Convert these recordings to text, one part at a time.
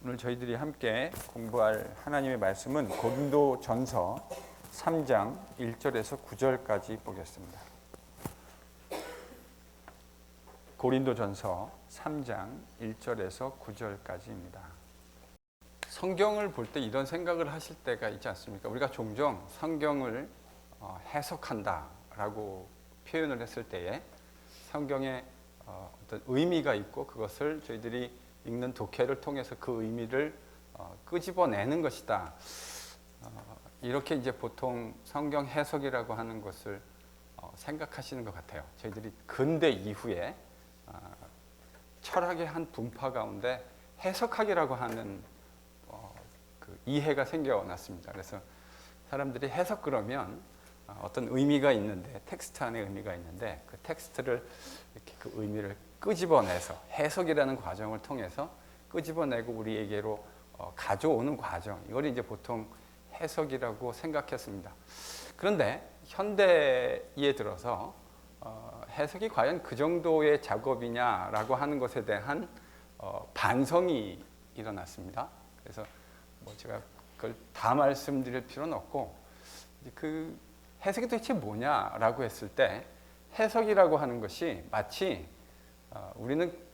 오늘 저희들이 함께 공부할 하나님의 말씀은 고린도전서 3장 1절에서 9절까지 보겠습니다. 고린도전서 3장 1절에서 9절까지입니다. 성경을 볼 때 이런 생각을 하실 때가 있지 않습니까? 우리가 종종 성경을 해석한다라고 표현을 했을 때에 성경에 어떤 의미가 있고 그것을 저희들이 읽는 독해를 통해서 그 의미를 끄집어내는 것이다. 이렇게 이제 보통 성경 해석이라고 하는 것을 생각하시는 것 같아요. 저희들이 근대 이후에 철학의 한 분파 가운데 해석학이라고 하는 그 이해가 생겨났습니다. 그래서 사람들이 해석 그러면 어떤 의미가 있는데 텍스트 안에 의미가 있는데 그 텍스트를 이렇게 그 의미를 끄집어내서 해석이라는 과정을 통해서 끄집어내고 우리에게로 가져오는 과정, 이걸 이제 보통 해석이라고 생각했습니다. 그런데 현대에 들어서 해석이 과연 그 정도의 작업이냐라고 하는 것에 대한 반성이 일어났습니다. 그래서 뭐 제가 그걸 다 말씀드릴 필요는 없고 그 해석이 도대체 뭐냐라고 했을 때 해석이라고 하는 것이 마치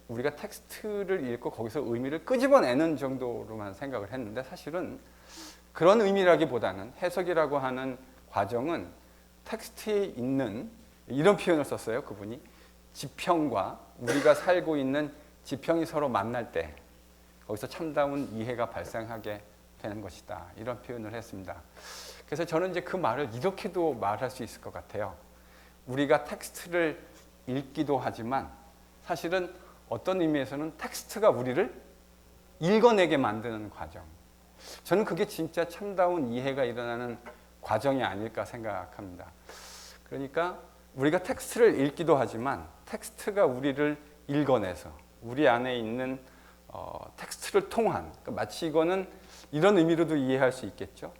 우리가 텍스트를 읽고 거기서 의미를 끄집어내는 정도로만 생각을 했는데 사실은 그런 의미라기보다는 해석이라고 하는 과정은 텍스트에 있는 이런 표현을 썼어요. 그분이 지평과 우리가 살고 있는 지평이 서로 만날 때 거기서 참다운 이해가 발생하게 되는 것이다. 이런 표현을 했습니다. 그래서 저는 이제 그 말을 이렇게도 말할 수 있을 것 같아요. 우리가 텍스트를 읽기도 하지만 사실은 어떤 의미에서는 텍스트가 우리를 읽어내게 만드는 과정. 저는 그게 진짜 참다운 이해가 일어나는 과정이 아닐까 생각합니다. 그러니까 우리가 텍스트를 읽기도 하지만 텍스트가 우리를 읽어내서 우리 안에 있는 텍스트를 통한, 그러니까 마치 이거는 이런 의미로도 이해할 수 있겠죠.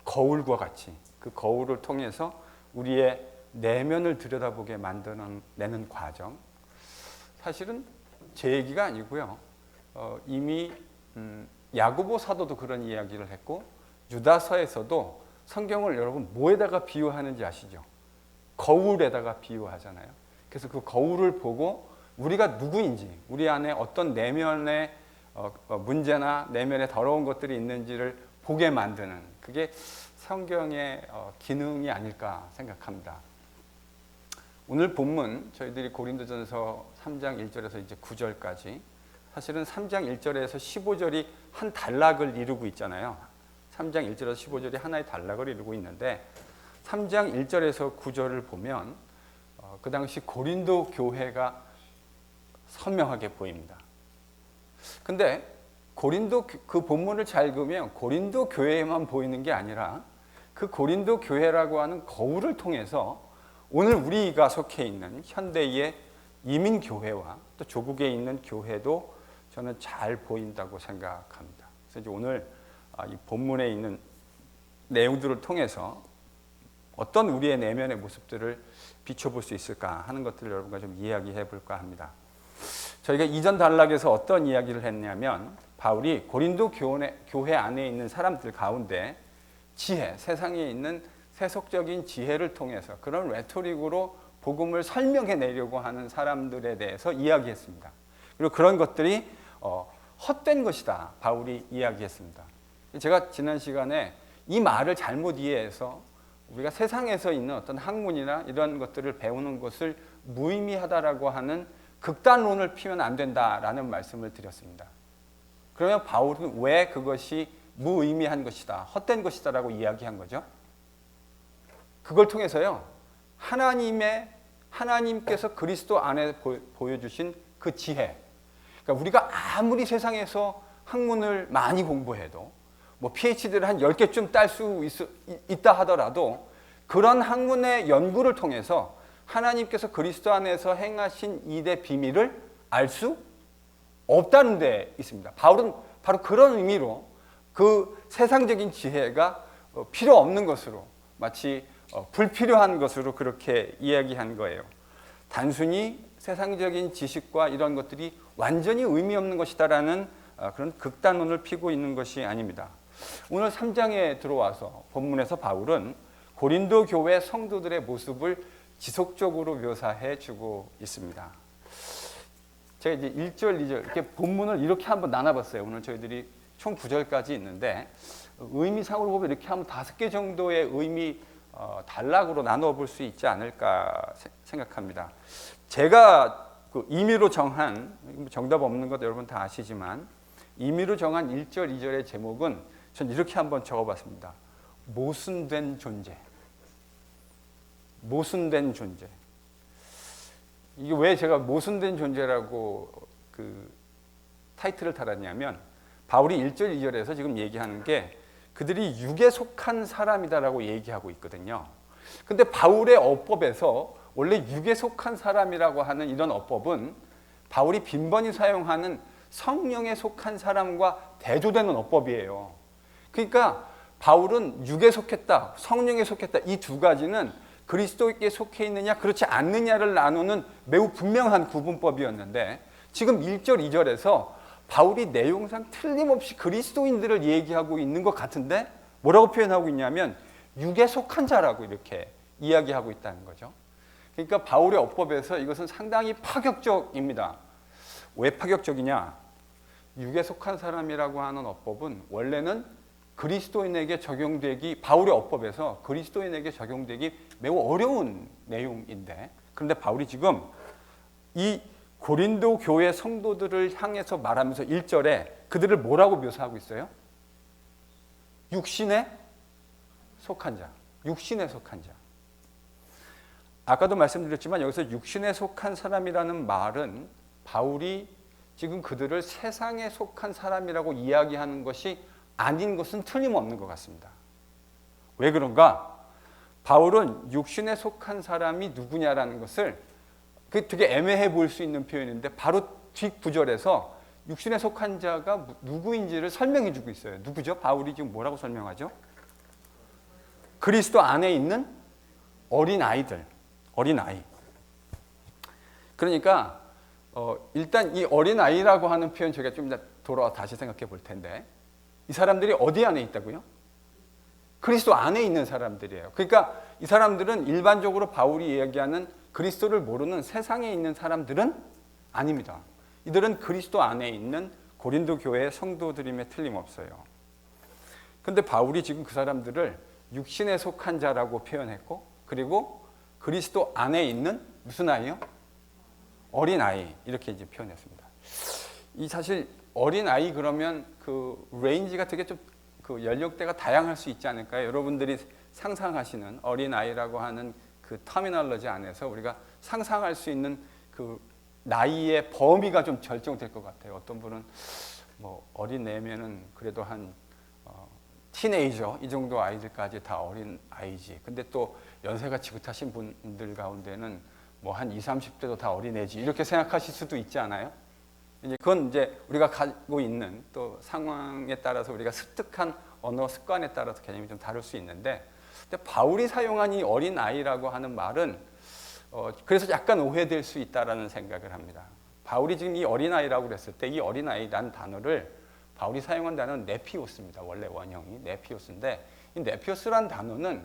거울과 같이 그 거울을 통해서 우리의 내면을 들여다보게 만들어내는 과정. 사실은 제 얘기가 아니고요. 이미 야고보 사도도 그런 이야기를 했고 유다서에서도 성경을 여러분 뭐에다가 비유하는지 아시죠? 거울에다가 비유하잖아요. 그래서 그 거울을 보고 우리가 누구인지, 우리 안에 어떤 내면의 문제나 내면에 더러운 것들이 있는지를 보게 만드는, 그게 성경의 기능이 아닐까 생각합니다. 오늘 본문 저희들이 고린도전서 3장 1절에서 이제 9절까지, 사실은 3장 1절에서 15절이 한 단락을 이루고 있잖아요. 3장 1절에서 15절이 하나의 단락을 이루고 있는데 3장 1절에서 9절을 보면 그 당시 고린도 교회가 선명하게 보입니다. 근데 고린도 그 본문을 잘 읽으면 고린도 교회에만 보이는 게 아니라 그 고린도 교회라고 하는 거울을 통해서 오늘 우리가 속해 있는 현대의 이민교회와 또 조국에 있는 교회도 저는 잘 보인다고 생각합니다. 그래서 이제 오늘 이 본문에 있는 내용들을 통해서 어떤 우리의 내면의 모습들을 비춰볼 수 있을까 하는 것들을 여러분과 좀 이야기해 볼까 합니다. 저희가 이전 단락에서 어떤 이야기를 했냐면 바울이 고린도 교회 안에 있는 사람들 가운데 지혜, 세상에 있는 세속적인 지혜를 통해서 그런 레토릭으로 복음을 설명해 내려고 하는 사람들에 대해서 이야기했습니다. 그리고 그런 것들이 헛된 것이다. 바울이 이야기했습니다. 제가 지난 시간에 이 말을 잘못 이해해서 우리가 세상에서 있는 어떤 학문이나 이런 것들을 배우는 것을 무의미하다라고 하는 극단론을 피면 안 된다라는 말씀을 드렸습니다. 그러면 바울은 왜 그것이 무의미한 것이다, 헛된 것이다라고 이야기한 거죠? 그걸 통해서요, 하나님께서 그리스도 안에 보여주신 그 지혜, 그러니까 우리가 아무리 세상에서 학문을 많이 공부해도 뭐 PhD를 한 10개쯤 딸 수 있다 하더라도 그런 학문의 연구를 통해서 하나님께서 그리스도 안에서 행하신 일의 비밀을 알 수 없다는 데 있습니다. 바울은 바로 그런 의미로 그 세상적인 지혜가 필요 없는 것으로, 마치 불필요한 것으로 그렇게 이야기한 거예요. 단순히 세상적인 지식과 이런 것들이 완전히 의미 없는 것이다라는 그런 극단론을 피고 있는 것이 아닙니다. 오늘 3장에 들어와서 본문에서 바울은 고린도 교회 성도들의 모습을 지속적으로 묘사해 주고 있습니다. 제가 이제 1절, 2절 이렇게 본문을 이렇게 한번 나눠봤어요. 오늘 저희들이 총 9절까지 있는데 의미상으로 보면 이렇게 하면 5개 정도의 의미 단락으로 나눠 볼 수 있지 않을까 생각합니다. 제가 그 임의로 정한, 정답 없는 것 여러분 다 아시지만 임의로 정한 1절, 2절의 제목은 전 이렇게 한번 적어봤습니다. 모순된 존재. 모순된 존재. 이게 왜 제가 모순된 존재라고 그 타이틀을 달았냐면 바울이 1절, 2절에서 지금 얘기하는 게 그들이 육에 속한 사람이다라고 얘기하고 있거든요. 근데 바울의 어법에서 원래 육에 속한 사람이라고 하는 이런 어법은 바울이 빈번히 사용하는 성령에 속한 사람과 대조되는 어법이에요. 그러니까 바울은 육에 속했다, 성령에 속했다 이 두 가지는 그리스도께 속해 있느냐 그렇지 않느냐를 나누는 매우 분명한 구분법이었는데 지금 1절, 2절에서 바울이 내용상 틀림없이 그리스도인들을 얘기하고 있는 것 같은데 뭐라고 표현하고 있냐면 육에 속한 자라고 이렇게 이야기하고 있다는 거죠. 그러니까 바울의 어법에서 이것은 상당히 파격적입니다. 왜 파격적이냐? 육에 속한 사람이라고 하는 어법은 원래는 그리스도인에게 적용되기, 바울의 어법에서 그리스도인에게 적용되기 매우 어려운 내용인데, 그런데 바울이 지금 이 고린도 교회 성도들을 향해서 말하면서 1절에 그들을 뭐라고 묘사하고 있어요? 육신에 속한 자. 육신에 속한 자. 아까도 말씀드렸지만 여기서 육신에 속한 사람이라는 말은 바울이 지금 그들을 세상에 속한 사람이라고 이야기하는 것이 아닌 것은 틀림없는 것 같습니다. 왜 그런가? 바울은 육신에 속한 사람이 누구냐라는 것을 그 되게 애매해 보일 수 있는 표현인데 바로 뒷 구절에서 육신에 속한 자가 누구인지를 설명해 주고 있어요. 누구죠? 바울이 지금 뭐라고 설명하죠? 그리스도 안에 있는 어린 아이들, 어린 아이. 그러니까 일단 이 어린 아이라고 하는 표현 제가 좀 이따 돌아와 다시 생각해 볼 텐데 이 사람들이 어디 안에 있다고요? 그리스도 안에 있는 사람들이에요. 그러니까 이 사람들은 일반적으로 바울이 이야기하는 그리스도를 모르는 세상에 있는 사람들은 아닙니다. 이들은 그리스도 안에 있는 고린도 교회의 성도들임에 틀림없어요. 그런데 바울이 지금 그 사람들을 육신에 속한 자라고 표현했고 그리고 그리스도 안에 있는 무슨 아이요? 어린 아이 이렇게 이제 표현했습니다. 이 사실 어린 아이 그러면 그 레인지가 되게 좀 그 연령대가 다양할 수 있지 않을까요? 여러분들이 상상하시는 어린 아이라고 하는 그 터미널로지 안에서 우리가 상상할 수 있는 그 나이의 범위가 좀 결정될 것 같아요. 어떤 분은 뭐 어린 애면은 그래도 한 티네이저 이 정도 아이들까지 다 어린 아이지. 근데 또 연세가 지긋하신 분들 가운데는 뭐 한 20, 30대도 다 어린애지 이렇게 생각하실 수도 있지 않아요? 이제 그건 이제 우리가 가지고 있는 또 상황에 따라서 우리가 습득한 언어 습관에 따라서 개념이 좀 다를 수 있는데, 근데 바울이 사용한 이 어린 아이라고 하는 말은 그래서 약간 오해될 수 있다라는 생각을 합니다. 바울이 지금 이 어린 아이라고 그랬을 때 이 어린 아이라는 단어를 바울이 사용한 단어는 네피오스입니다. 원래 원형이 네피오스인데 이 네피오스라는 단어는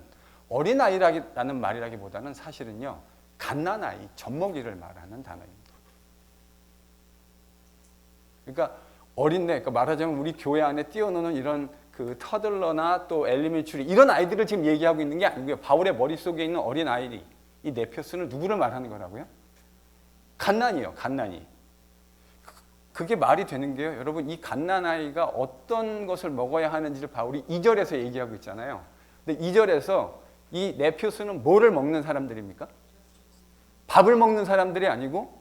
어린 아이라는 말이라기보다는 사실은요 갓난아이, 젖먹이를 말하는 단어입니다. 그러니까 어린애, 그러니까 말하자면 우리 교회 안에 뛰어노는 이런 그 터들러나 또 엘리멘츄리 이런 아이들을 지금 얘기하고 있는 게 아니고요. 바울의 머릿속에 있는 어린 아이, 이 네피오스는 누구를 말하는 거라고요? 갓난이요, 갓난이. 그게 말이 되는 게요. 여러분 이 갓난아이가 어떤 것을 먹어야 하는지를 바울이 2절에서 얘기하고 있잖아요. 근데 2절에서 이 네피오스는 뭐를 먹는 사람들입니까? 밥을 먹는 사람들이 아니고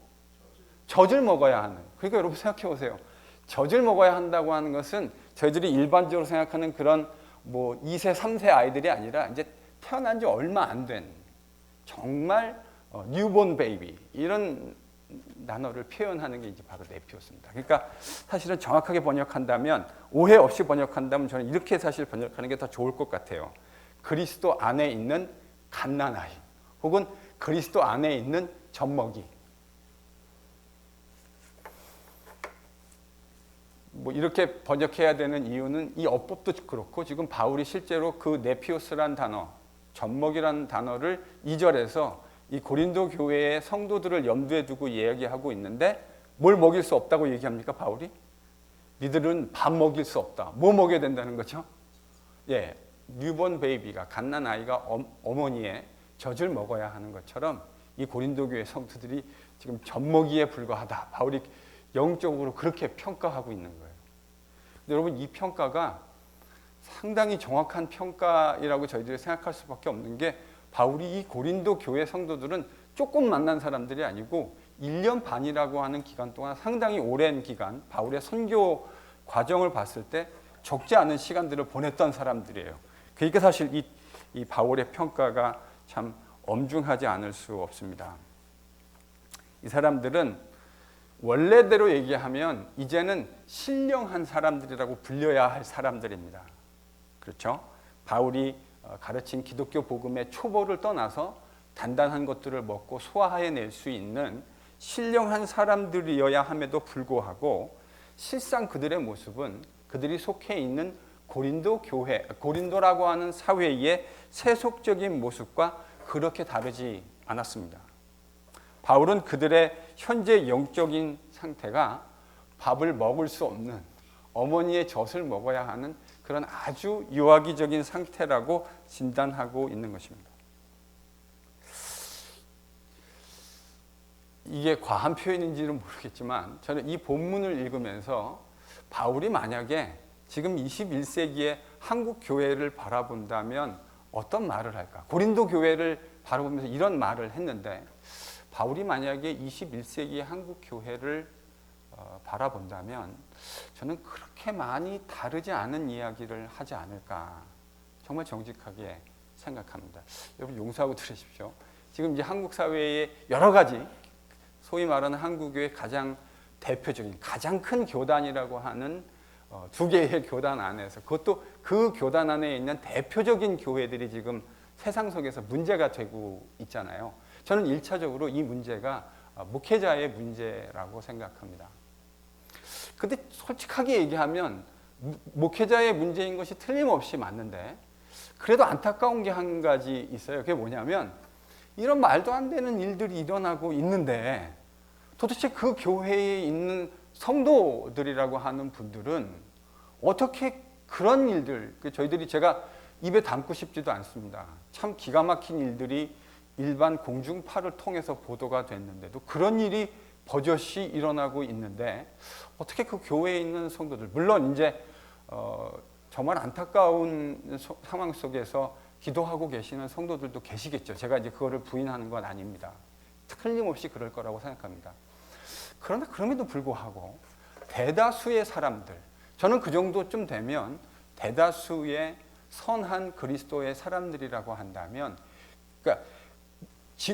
젖을 먹어야 하는. 그러니까 여러분 생각해 보세요. 젖을 먹어야 한다고 하는 것은 저희들이 일반적으로 생각하는 그런 뭐 2세, 3세 아이들이 아니라 이제 태어난 지 얼마 안 된 정말 뉴본 베이비 이런 단어를 표현하는 게 이제 바로 네피오스입니다. 그러니까 사실은 정확하게 번역한다면 오해 없이 번역한다면 저는 이렇게 사실 번역하는 게 더 좋을 것 같아요. 그리스도 안에 있는 갓난아이 혹은 그리스도 안에 있는 젖먹이. 뭐 이렇게 번역해야 되는 이유는 이 어법도 그렇고 지금 바울이 실제로 그 네피오스란 단어, 젖먹이라는 단어를 2절에서 이 고린도 교회의 성도들을 염두에 두고 이야기하고 있는데 뭘 먹일 수 없다고 얘기합니까, 바울이? 니들은 밥 먹일 수 없다. 뭐 먹여야 된다는 거죠? 예, 뉴본 베이비가, 갓난 아이가 어머니의 젖을 먹어야 하는 것처럼 이 고린도 교회 성도들이 지금 젖먹이에 불과하다. 바울이 영적으로 그렇게 평가하고 있는 거예요. 근데 여러분, 이 평가가 상당히 정확한 평가이라고 저희들이 생각할 수밖에 없는 게, 바울이 이 고린도 교회 성도들은 조금 만난 사람들이 아니고 1년 반이라고 하는 기간 동안 상당히 오랜 기간, 바울의 선교 과정을 봤을 때 적지 않은 시간들을 보냈던 사람들이에요. 그러니까 사실 이 바울의 평가가 참 엄중하지 않을 수 없습니다. 이 사람들은 원래대로 얘기하면 이제는 신령한 사람들이라고 불려야 할 사람들입니다. 그렇죠? 바울이 가르친 기독교 복음의 초보를 떠나서 단단한 것들을 먹고 소화해낼 수 있는 신령한 사람들이어야 함에도 불구하고 실상 그들의 모습은 그들이 속해 있는 고린도 교회, 고린도라고 하는 사회의 세속적인 모습과 그렇게 다르지 않았습니다. 바울은 그들의 현재 영적인 상태가 밥을 먹을 수 없는 어머니의 젖을 먹어야 하는 그런 아주 유아기적인 상태라고 진단하고 있는 것입니다. 이게 과한 표현인지는 모르겠지만 저는 이 본문을 읽으면서 바울이 만약에 지금 21세기의 한국 교회를 바라본다면 어떤 말을 할까? 고린도 교회를 바라보면서 이런 말을 했는데, 바울이 만약에 21세기의 한국 교회를 바라본다면 저는 그렇게 많이 다르지 않은 이야기를 하지 않을까, 정말 정직하게 생각합니다. 여러분 용서하고 들으십시오. 지금 이제 한국 사회의 여러 가지 소위 말하는 한국교회 가장 대표적인, 가장 큰 교단이라고 하는 두 개의 교단 안에서, 그것도 그 교단 안에 있는 대표적인 교회들이 지금 세상 속에서 문제가 되고 있잖아요. 저는 1차적으로 이 문제가 목회자의 문제라고 생각합니다. 근데 솔직하게 얘기하면 목회자의 문제인 것이 틀림없이 맞는데, 그래도 안타까운 게 한 가지 있어요. 그게 뭐냐면, 이런 말도 안 되는 일들이 일어나고 있는데 도대체 그 교회에 있는 성도들이라고 하는 분들은 어떻게 그런 일들, 저희들이 제가 입에 담고 싶지도 않습니다. 참 기가 막힌 일들이 일반 공중파를 통해서 보도가 됐는데도 그런 일이 버젓이 일어나고 있는데 어떻게 그 교회에 있는 성도들, 물론 이제 정말 안타까운 상황 속에서 기도하고 계시는 성도들도 계시겠죠. 제가 이제 그거를 부인하는 건 아닙니다. 틀림없이 그럴 거라고 생각합니다. 그러나 그럼에도 불구하고 대다수의 사람들, 저는 그 정도쯤 되면 대다수의 선한 그리스도의 사람들이라고 한다면, 그러니까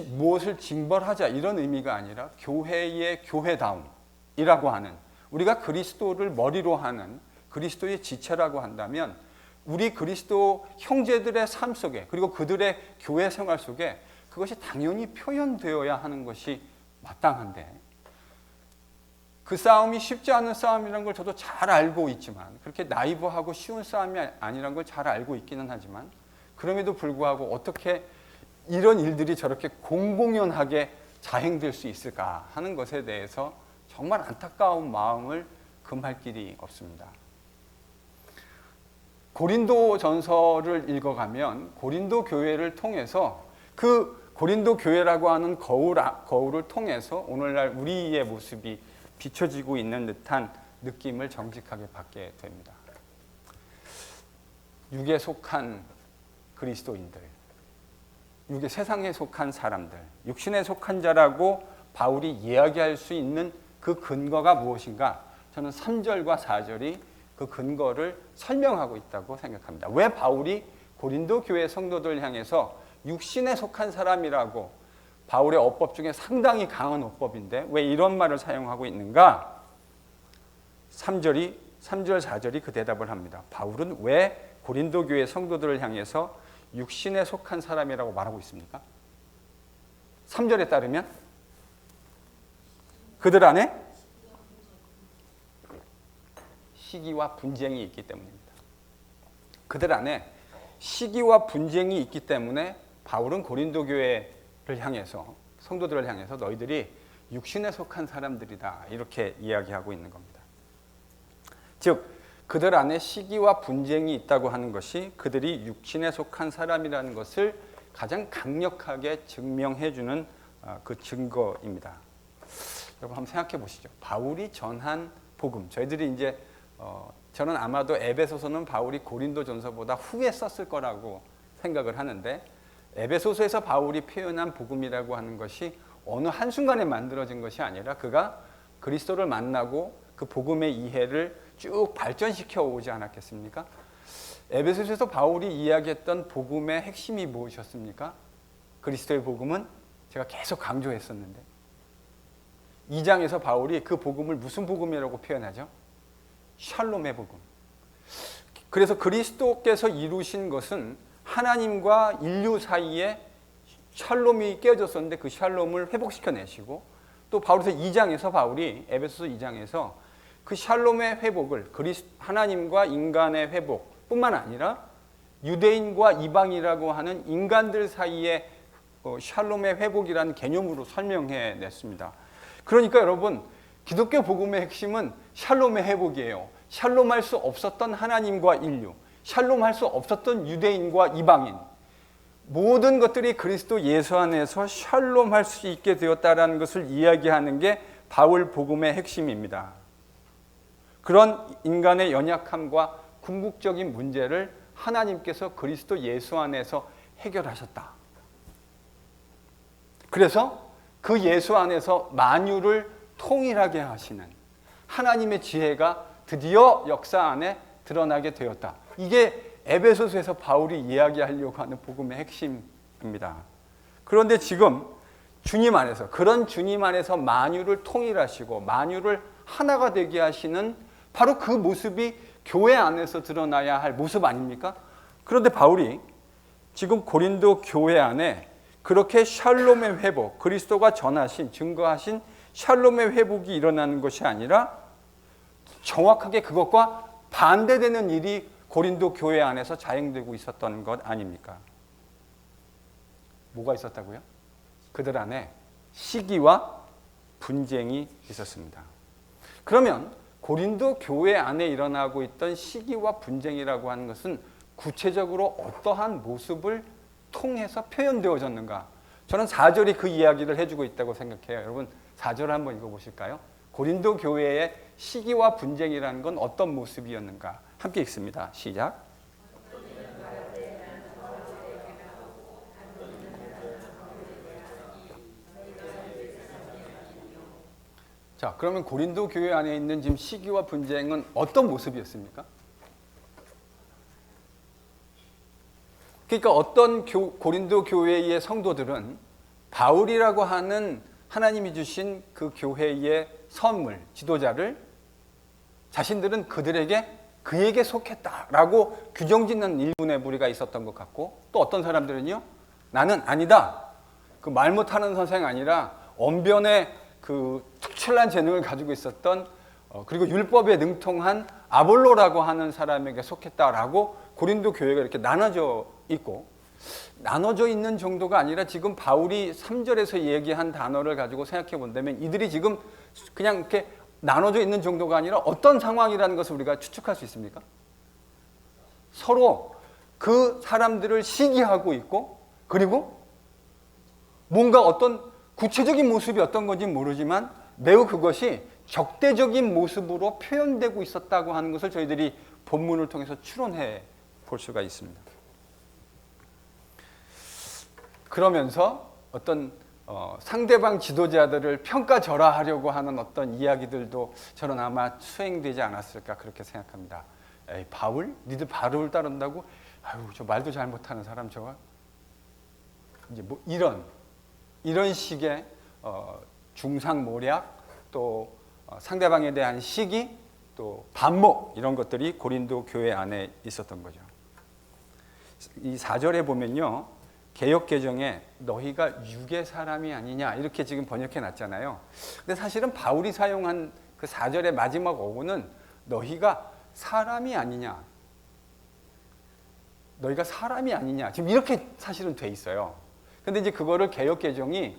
무엇을 징벌하자 이런 의미가 아니라 교회의 교회다움이라고 하는, 우리가 그리스도를 머리로 하는 그리스도의 지체라고 한다면 우리 그리스도 형제들의 삶 속에, 그리고 그들의 교회 생활 속에 그것이 당연히 표현되어야 하는 것이 마땅한데, 그 싸움이 쉽지 않은 싸움이라는 걸 저도 잘 알고 있지만, 그렇게 나이브하고 쉬운 싸움이 아니라는 걸 잘 알고 있기는 하지만, 그럼에도 불구하고 어떻게 이런 일들이 저렇게 공공연하게 자행될 수 있을까 하는 것에 대해서 정말 안타까운 마음을 금할 길이 없습니다. 고린도 전서를 읽어가면 고린도 교회를 통해서, 그 고린도 교회라고 하는 거울을 통해서 오늘날 우리의 모습이 비춰지고 있는 듯한 느낌을 정직하게 받게 됩니다. 육에 속한 그리스도인들, 육의 세상에 속한 사람들, 육신에 속한 자라고 바울이 이야기할 수 있는 그 근거가 무엇인가? 저는 3절과 4절이 그 근거를 설명하고 있다고 생각합니다. 왜 바울이 고린도 교회 성도들 향해서 육신에 속한 사람이라고, 바울의 어법 중에 상당히 강한 어법인데 왜 이런 말을 사용하고 있는가? 3절, 4절이 그 대답을 합니다. 바울은 왜 고린도 교회 성도들을 향해서 육신에 속한 사람이라고 말하고 있습니까? 3절에 따르면 그들 안에 시기와 분쟁이 있기 때문입니다. 그들 안에 시기와 분쟁이 있기 때문에 바울은 고린도 교회를 향해서, 성도들을 향해서 너희들이 육신에 속한 사람들이다 이렇게 이야기하고 있는 겁니다. 즉 그들 안에 시기와 분쟁이 있다고 하는 것이 그들이 육신에 속한 사람이라는 것을 가장 강력하게 증명해 주는 그 증거입니다. 여러분 한번 생각해 보시죠. 바울이 전한 복음, 저희들이 이제 저는 아마도 에베소서는 바울이 고린도전서보다 후에 썼을 거라고 생각을 하는데, 에베소서에서 바울이 표현한 복음이라고 하는 것이 어느 한순간에 만들어진 것이 아니라 그가 그리스도를 만나고 그 복음의 이해를 쭉 발전시켜 오지 않았겠습니까? 에베소서에서 바울이 이야기했던 복음의 핵심이 무엇이었습니까? 그리스도의 복음은 제가 계속 강조했었는데 2장에서 바울이 그 복음을 무슨 복음이라고 표현하죠? 샬롬의 복음. 그래서 그리스도께서 이루신 것은 하나님과 인류 사이에 샬롬이 깨어졌었는데 그 샬롬을 회복시켜내시고, 또 바울서 2장에서 바울이 에베소서 2장에서 그 샬롬의 회복을 하나님과 인간의 회복뿐만 아니라 유대인과 이방이라고 하는 인간들 사이의 샬롬의 회복이라는 개념으로 설명해 냈습니다. 그러니까 여러분, 기독교 복음의 핵심은 샬롬의 회복이에요. 샬롬할 수 없었던 하나님과 인류, 샬롬할 수 없었던 유대인과 이방인, 모든 것들이 그리스도 예수 안에서 샬롬할 수 있게 되었다라는 것을 이야기하는 게 바울 복음의 핵심입니다. 그런 인간의 연약함과 궁극적인 문제를 하나님께서 그리스도 예수 안에서 해결하셨다. 그래서 그 예수 안에서 만유를 통일하게 하시는 하나님의 지혜가 드디어 역사 안에 드러나게 되었다. 이게 에베소서에서 바울이 이야기하려고 하는 복음의 핵심입니다. 그런데 지금 주님 안에서, 그런 주님 안에서 만유를 통일하시고 만유를 하나가 되게 하시는 바로 그 모습이 교회 안에서 드러나야 할 모습 아닙니까? 그런데 바울이 지금 고린도 교회 안에 그렇게 샬롬의 회복, 그리스도가 전하신, 증거하신 샬롬의 회복이 일어나는 것이 아니라 정확하게 그것과 반대되는 일이 고린도 교회 안에서 자행되고 있었던 것 아닙니까? 뭐가 있었다고요? 그들 안에 시기와 분쟁이 있었습니다. 그러면 고린도 교회 안에 일어나고 있던 시기와 분쟁이라고 하는 것은 구체적으로 어떠한 모습을 통해서 표현되어졌는가? 저는 4절이 그 이야기를 해주고 있다고 생각해요. 여러분 4절 한번 읽어보실까요? 고린도 교회의 시기와 분쟁이라는 건 어떤 모습이었는가? 함께 읽습니다. 시작. 자, 그러면 고린도 교회 안에 있는 지금 시기와 분쟁은 어떤 모습이었습니까? 그러니까 어떤 고린도 교회의 성도들은 바울이라고 하는 하나님이 주신 그 교회의 선물, 지도자를 자신들은 그에게 속했다라고 규정짓는 일부의 무리가 있었던 것 같고, 또 어떤 사람들은요, 나는 아니다. 그 말 못하는 선생 아니라 언변의 그 특출난 재능을 가지고 있었던 그리고 율법에 능통한 아볼로라고 하는 사람에게 속했다라고 고린도 교회가 이렇게 나눠져 있고, 나눠져 있는 정도가 아니라 지금 바울이 3절에서 얘기한 단어를 가지고 생각해 본다면 이들이 지금 그냥 이렇게 나눠져 있는 정도가 아니라 어떤 상황이라는 것을 우리가 추측할 수 있습니까? 서로 그 사람들을 시기하고 있고, 그리고 뭔가 어떤 구체적인 모습이 어떤 건지 모르지만 매우 그것이 적대적인 모습으로 표현되고 있었다고 하는 것을 저희들이 본문을 통해서 추론해 볼 수가 있습니다. 그러면서 어떤 상대방 지도자들을 평가절하하려고 하는 어떤 이야기들도 저는 아마 수행되지 않았을까 그렇게 생각합니다. 에이, 바울? 니들 바울을 따른다고? 아유, 저 말도 잘 못하는 사람 저거? 이제 뭐 이런 식의 중상모략, 또 상대방에 대한 시기, 또 반목, 이런 것들이 고린도 교회 안에 있었던 거죠. 이 4절에 보면요, 개역개정에 너희가 육의 사람이 아니냐 이렇게 지금 번역해 놨잖아요. 근데 사실은 바울이 사용한 그 4절의 마지막 어구는 너희가 사람이 아니냐. 너희가 사람이 아니냐. 지금 이렇게 사실은 돼 있어요. 근데 이제 그거를 개역 개정이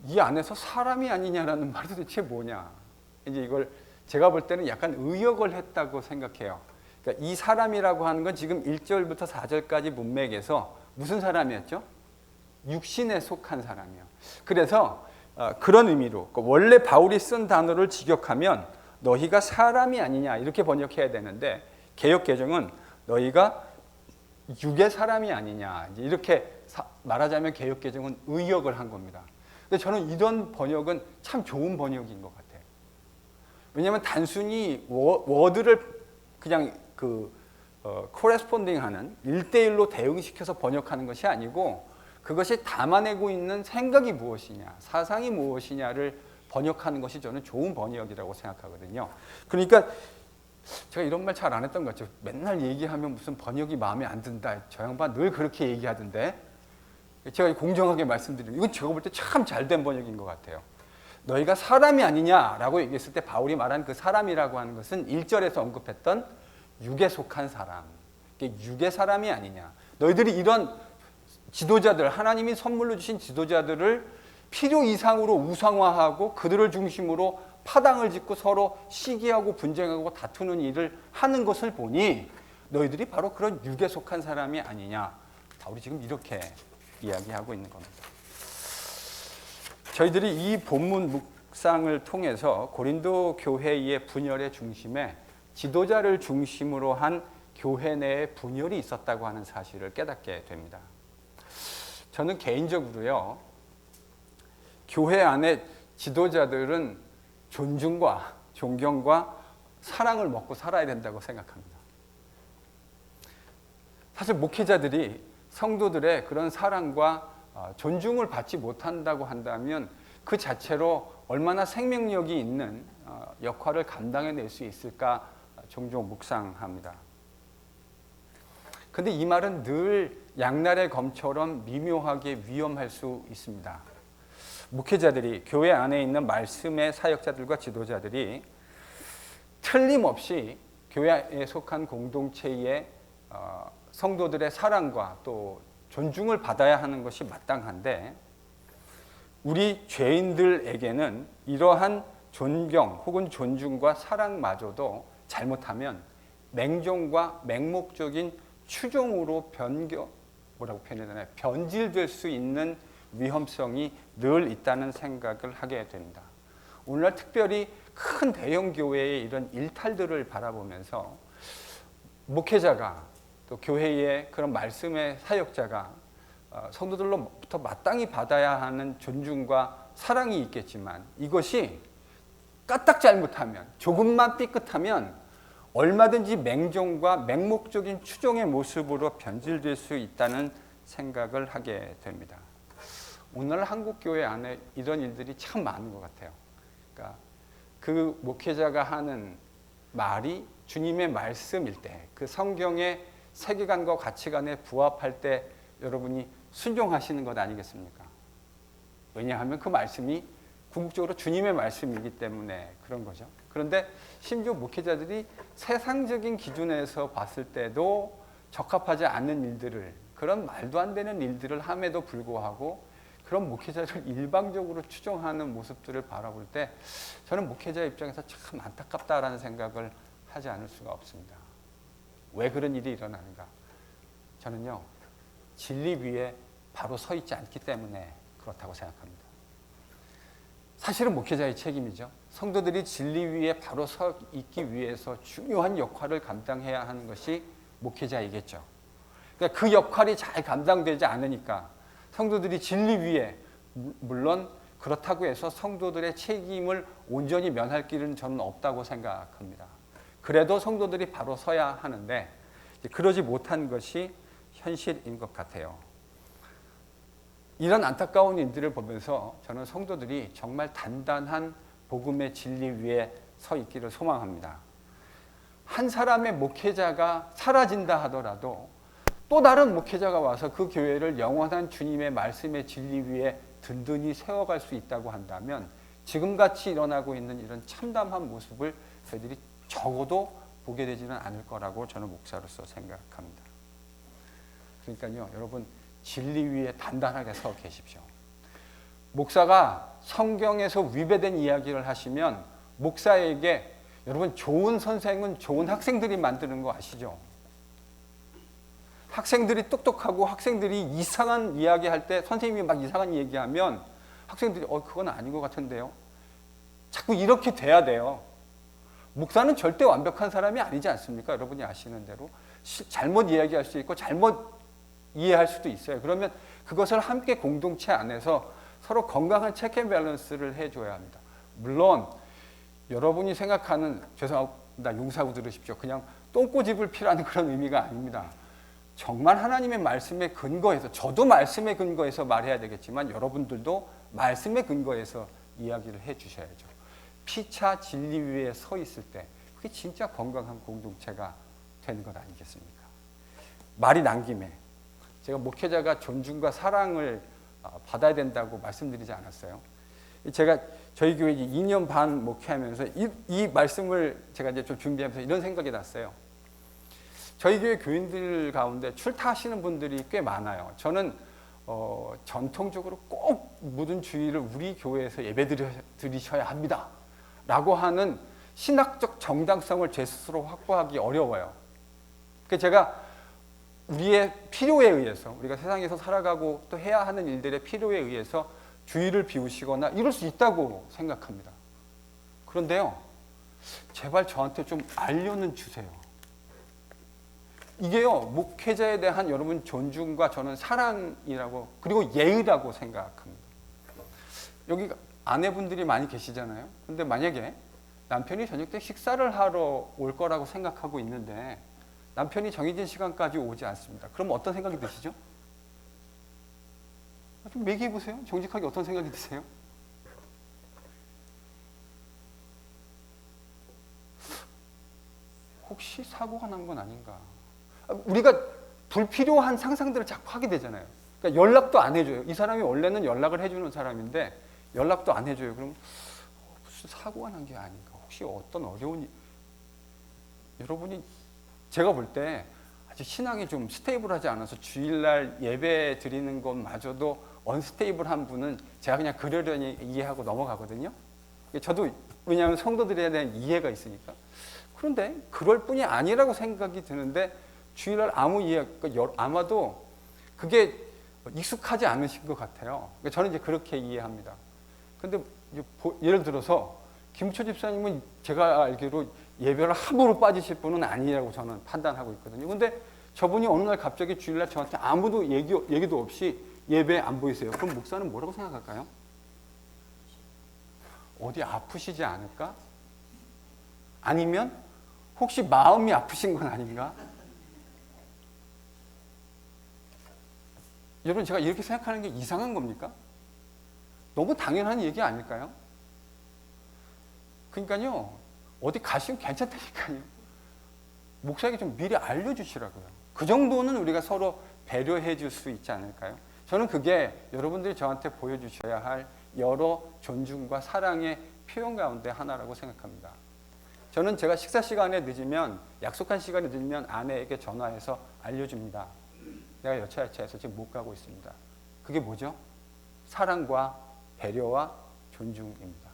이 안에서 사람이 아니냐라는 말이 도대체 뭐냐. 이제 이걸 제가 볼 때는 약간 의역을 했다고 생각해요. 그러니까 이 사람이라고 하는 건 지금 1절부터 4절까지 문맥에서 무슨 사람이었죠? 육신에 속한 사람이요. 그래서 그런 의미로 원래 바울이 쓴 단어를 직역하면 너희가 사람이 아니냐 이렇게 번역해야 되는데 개역 개정은 너희가 육의 사람이 아니냐 이렇게 말하자면 개역 개정은 의역을 한 겁니다. 근데 저는 이런 번역은 참 좋은 번역인 것 같아요. 왜냐하면 단순히 워드를 그냥 코레스폰딩하는 1대1로 대응시켜서 번역하는 것이 아니고 그것이 담아내고 있는 생각이 무엇이냐, 사상이 무엇이냐를 번역하는 것이 저는 좋은 번역이라고 생각하거든요. 그러니까 제가 이런 말 잘 안 했던 것 같죠. 맨날 얘기하면 무슨 번역이 마음에 안 든다. 저 양반 늘 그렇게 얘기하던데. 제가 공정하게 말씀드리면 이건 제가 볼 때 참 잘된 번역인 것 같아요. 너희가 사람이 아니냐라고 얘기했을 때 바울이 말한 그 사람이라고 하는 것은 1절에서 언급했던 육에 속한 사람. 육의 사람이 아니냐. 너희들이 이런 지도자들, 하나님이 선물로 주신 지도자들을 필요 이상으로 우상화하고 그들을 중심으로 파당을 짓고 서로 시기하고 분쟁하고 다투는 일을 하는 것을 보니 너희들이 바로 그런 육에 속한 사람이 아니냐. 바울이 지금 이렇게 이야기하고 있는 겁니다. 저희들이 이 본문 묵상을 통해서 고린도 교회의 분열의 중심에 지도자를 중심으로 한 교회 내에 분열이 있었다고 하는 사실을 깨닫게 됩니다. 저는 개인적으로요, 교회 안에 지도자들은 존중과 존경과 사랑을 먹고 살아야 된다고 생각합니다. 사실 목회자들이 성도들의 그런 사랑과 존중을 받지 못한다고 한다면 그 자체로 얼마나 생명력이 있는 역할을 감당해낼 수 있을까 종종 묵상합니다. 그런데 이 말은 늘 양날의 검처럼 미묘하게 위험할 수 있습니다. 목회자들이 교회 안에 있는 말씀의 사역자들과 지도자들이 틀림없이 교회에 속한 공동체의 성도들의 사랑과 또 존중을 받아야 하는 것이 마땅한데 우리 죄인들에게는 이러한 존경 혹은 존중과 사랑마저도 잘못하면 맹종과 맹목적인 추종으로 변질될 수 있는 위험성이 늘 있다는 생각을 하게 됩니다. 오늘날 특별히 큰 대형 교회의 이런 일탈들을 바라보면서 목회자가 또 교회의 그런 말씀의 사역자가 성도들로부터 마땅히 받아야 하는 존중과 사랑이 있겠지만 이것이 까딱 잘못하면 조금만 삐끗하면 얼마든지 맹종과 맹목적인 추종의 모습으로 변질될 수 있다는 생각을 하게 됩니다. 오늘 한국 교회 안에 이런 일들이 참 많은 것 같아요. 그러니까 그 목회자가 하는 말이 주님의 말씀일 때, 그 성경의 세계관과 가치관에 부합할 때 여러분이 순종하시는 것 아니겠습니까? 왜냐하면 그 말씀이 궁극적으로 주님의 말씀이기 때문에 그런 거죠. 그런데 심지어 목회자들이 세상적인 기준에서 봤을 때도 적합하지 않는 일들을, 그런 말도 안 되는 일들을 함에도 불구하고 그런 목회자를 일방적으로 추종하는 모습들을 바라볼 때 저는 목회자 입장에서 참 안타깝다라는 생각을 하지 않을 수가 없습니다. 왜 그런 일이 일어나는가? 저는요, 진리 위에 바로 서 있지 않기 때문에 그렇다고 생각합니다. 사실은 목회자의 책임이죠. 성도들이 진리 위에 바로 서 있기 위해서 중요한 역할을 감당해야 하는 것이 목회자이겠죠. 그러니까 그 역할이 잘 감당되지 않으니까 성도들이 진리 위에, 물론 그렇다고 해서 성도들의 책임을 온전히 면할 길은 저는 없다고 생각합니다. 그래도 성도들이 바로 서야 하는데 그러지 못한 것이 현실인 것 같아요. 이런 안타까운 일들을 보면서 저는 성도들이 정말 단단한 복음의 진리 위에 서 있기를 소망합니다. 한 사람의 목회자가 사라진다 하더라도 또 다른 목회자가 와서 그 교회를 영원한 주님의 말씀의 진리 위에 든든히 세워갈 수 있다고 한다면 지금같이 일어나고 있는 이런 참담한 모습을 저희들이 적어도 보게 되지는 않을 거라고 저는 목사로서 생각합니다. 그러니까요, 여러분 진리 위에 단단하게 서 계십시오. 목사가 성경에서 위배된 이야기를 하시면 목사에게 여러분 좋은 선생은 좋은 학생들이 만드는 거 아시죠? 학생들이 똑똑하고 학생들이 이상한 이야기할 때 선생님이 막 이상한 얘기하면 학생들이 그건 아닌 것 같은데요. 자꾸 이렇게 돼야 돼요. 목사는 절대 완벽한 사람이 아니지 않습니까? 여러분이 아시는 대로 잘못 이야기할 수 있고 잘못 이해할 수도 있어요. 그러면 그것을 함께 공동체 안에서 서로 건강한 체크 앤 밸런스를 해줘야 합니다. 물론 여러분이 생각하는, 죄송합니다, 용서하고 들으십시오, 그냥 똥꼬집을 피라는 그런 의미가 아닙니다. 정말 하나님의 말씀에 근거해서, 저도 말씀에 근거해서 말해야 되겠지만 여러분들도 말씀에 근거해서 이야기를 해주셔야죠. 피차 진리 위에 서 있을 때 그게 진짜 건강한 공동체가 되는 것 아니겠습니까? 말이 난 김에 제가 목회자가 존중과 사랑을 받아야 된다고 말씀드리지 않았어요? 제가 저희 교회 2년 반 목회하면서 이 말씀을 제가 이제 좀 준비하면서 이런 생각이 났어요. 저희 교회 교인들 가운데 출타하시는 분들이 꽤 많아요. 저는 전통적으로 꼭 모든 주일을 우리 교회에서 예배 드리셔야 합니다 라고 하는 신학적 정당성을 제 스스로 확보하기 어려워요. 그래서 제가 우리의 필요에 의해서, 우리가 세상에서 살아가고 또 해야 하는 일들의 필요에 의해서 주의를 비우시거나 이럴 수 있다고 생각합니다. 그런데요, 제발 저한테 좀 알려는 주세요. 이게요, 목회자에 대한 여러분 존중과 저는 사랑이라고, 그리고 예의라고 생각합니다. 여기 아내분들이 많이 계시잖아요. 근데 만약에 남편이 저녁 때 식사를 하러 올 거라고 생각하고 있는데 남편이 정해진 시간까지 오지 않습니다. 그럼 어떤 생각이 드시죠? 좀 얘기해 보세요. 정직하게 어떤 생각이 드세요? 혹시 사고가 난 건 아닌가? 우리가 불필요한 상상들을 자꾸 하게 되잖아요. 그러니까 연락도 안 해줘요. 이 사람이 원래는 연락을 해주는 사람인데 연락도 안 해줘요. 그럼 무슨 사고가 난 게 아닌가? 혹시 어떤 어려운 여러분이, 제가 볼 때 아직 신앙이 좀 스테이블하지 않아서 주일날 예배 드리는 것마저도 언스테이블한 분은 제가 그냥 그러려니 이해하고 넘어가거든요. 저도 왜냐하면 성도들에 대한 이해가 있으니까. 그런데 그럴 뿐이 아니라고 생각이 드는데 주일날 아마도 그게 익숙하지 않으신 것 같아요. 저는 이제 그렇게 이해합니다. 근데 예를 들어서 김초 집사님은 제가 알기로 예배를 함부로 빠지실 분은 아니라고 저는 판단하고 있거든요. 근데 저분이 어느 날 갑자기 주일날 저한테 아무도 얘기도 없이 예배 안 보이세요. 그럼 목사는 뭐라고 생각할까요? 어디 아프시지 않을까? 아니면 혹시 마음이 아프신 건 아닌가? 여러분, 제가 이렇게 생각하는 게 이상한 겁니까? 너무 당연한 얘기 아닐까요? 그러니까요, 어디 가시면 괜찮다니까요. 목사에게 좀 미리 알려주시라고요. 그 정도는 우리가 서로 배려해 줄 수 있지 않을까요? 저는 그게 여러분들이 저한테 보여주셔야 할 여러 존중과 사랑의 표현 가운데 하나라고 생각합니다. 저는 제가 식사 시간에 늦으면, 약속한 시간에 늦으면 아내에게 전화해서 알려줍니다. 내가 여차여차해서 지금 못 가고 있습니다. 그게 뭐죠? 사랑과 배려와 존중입니다.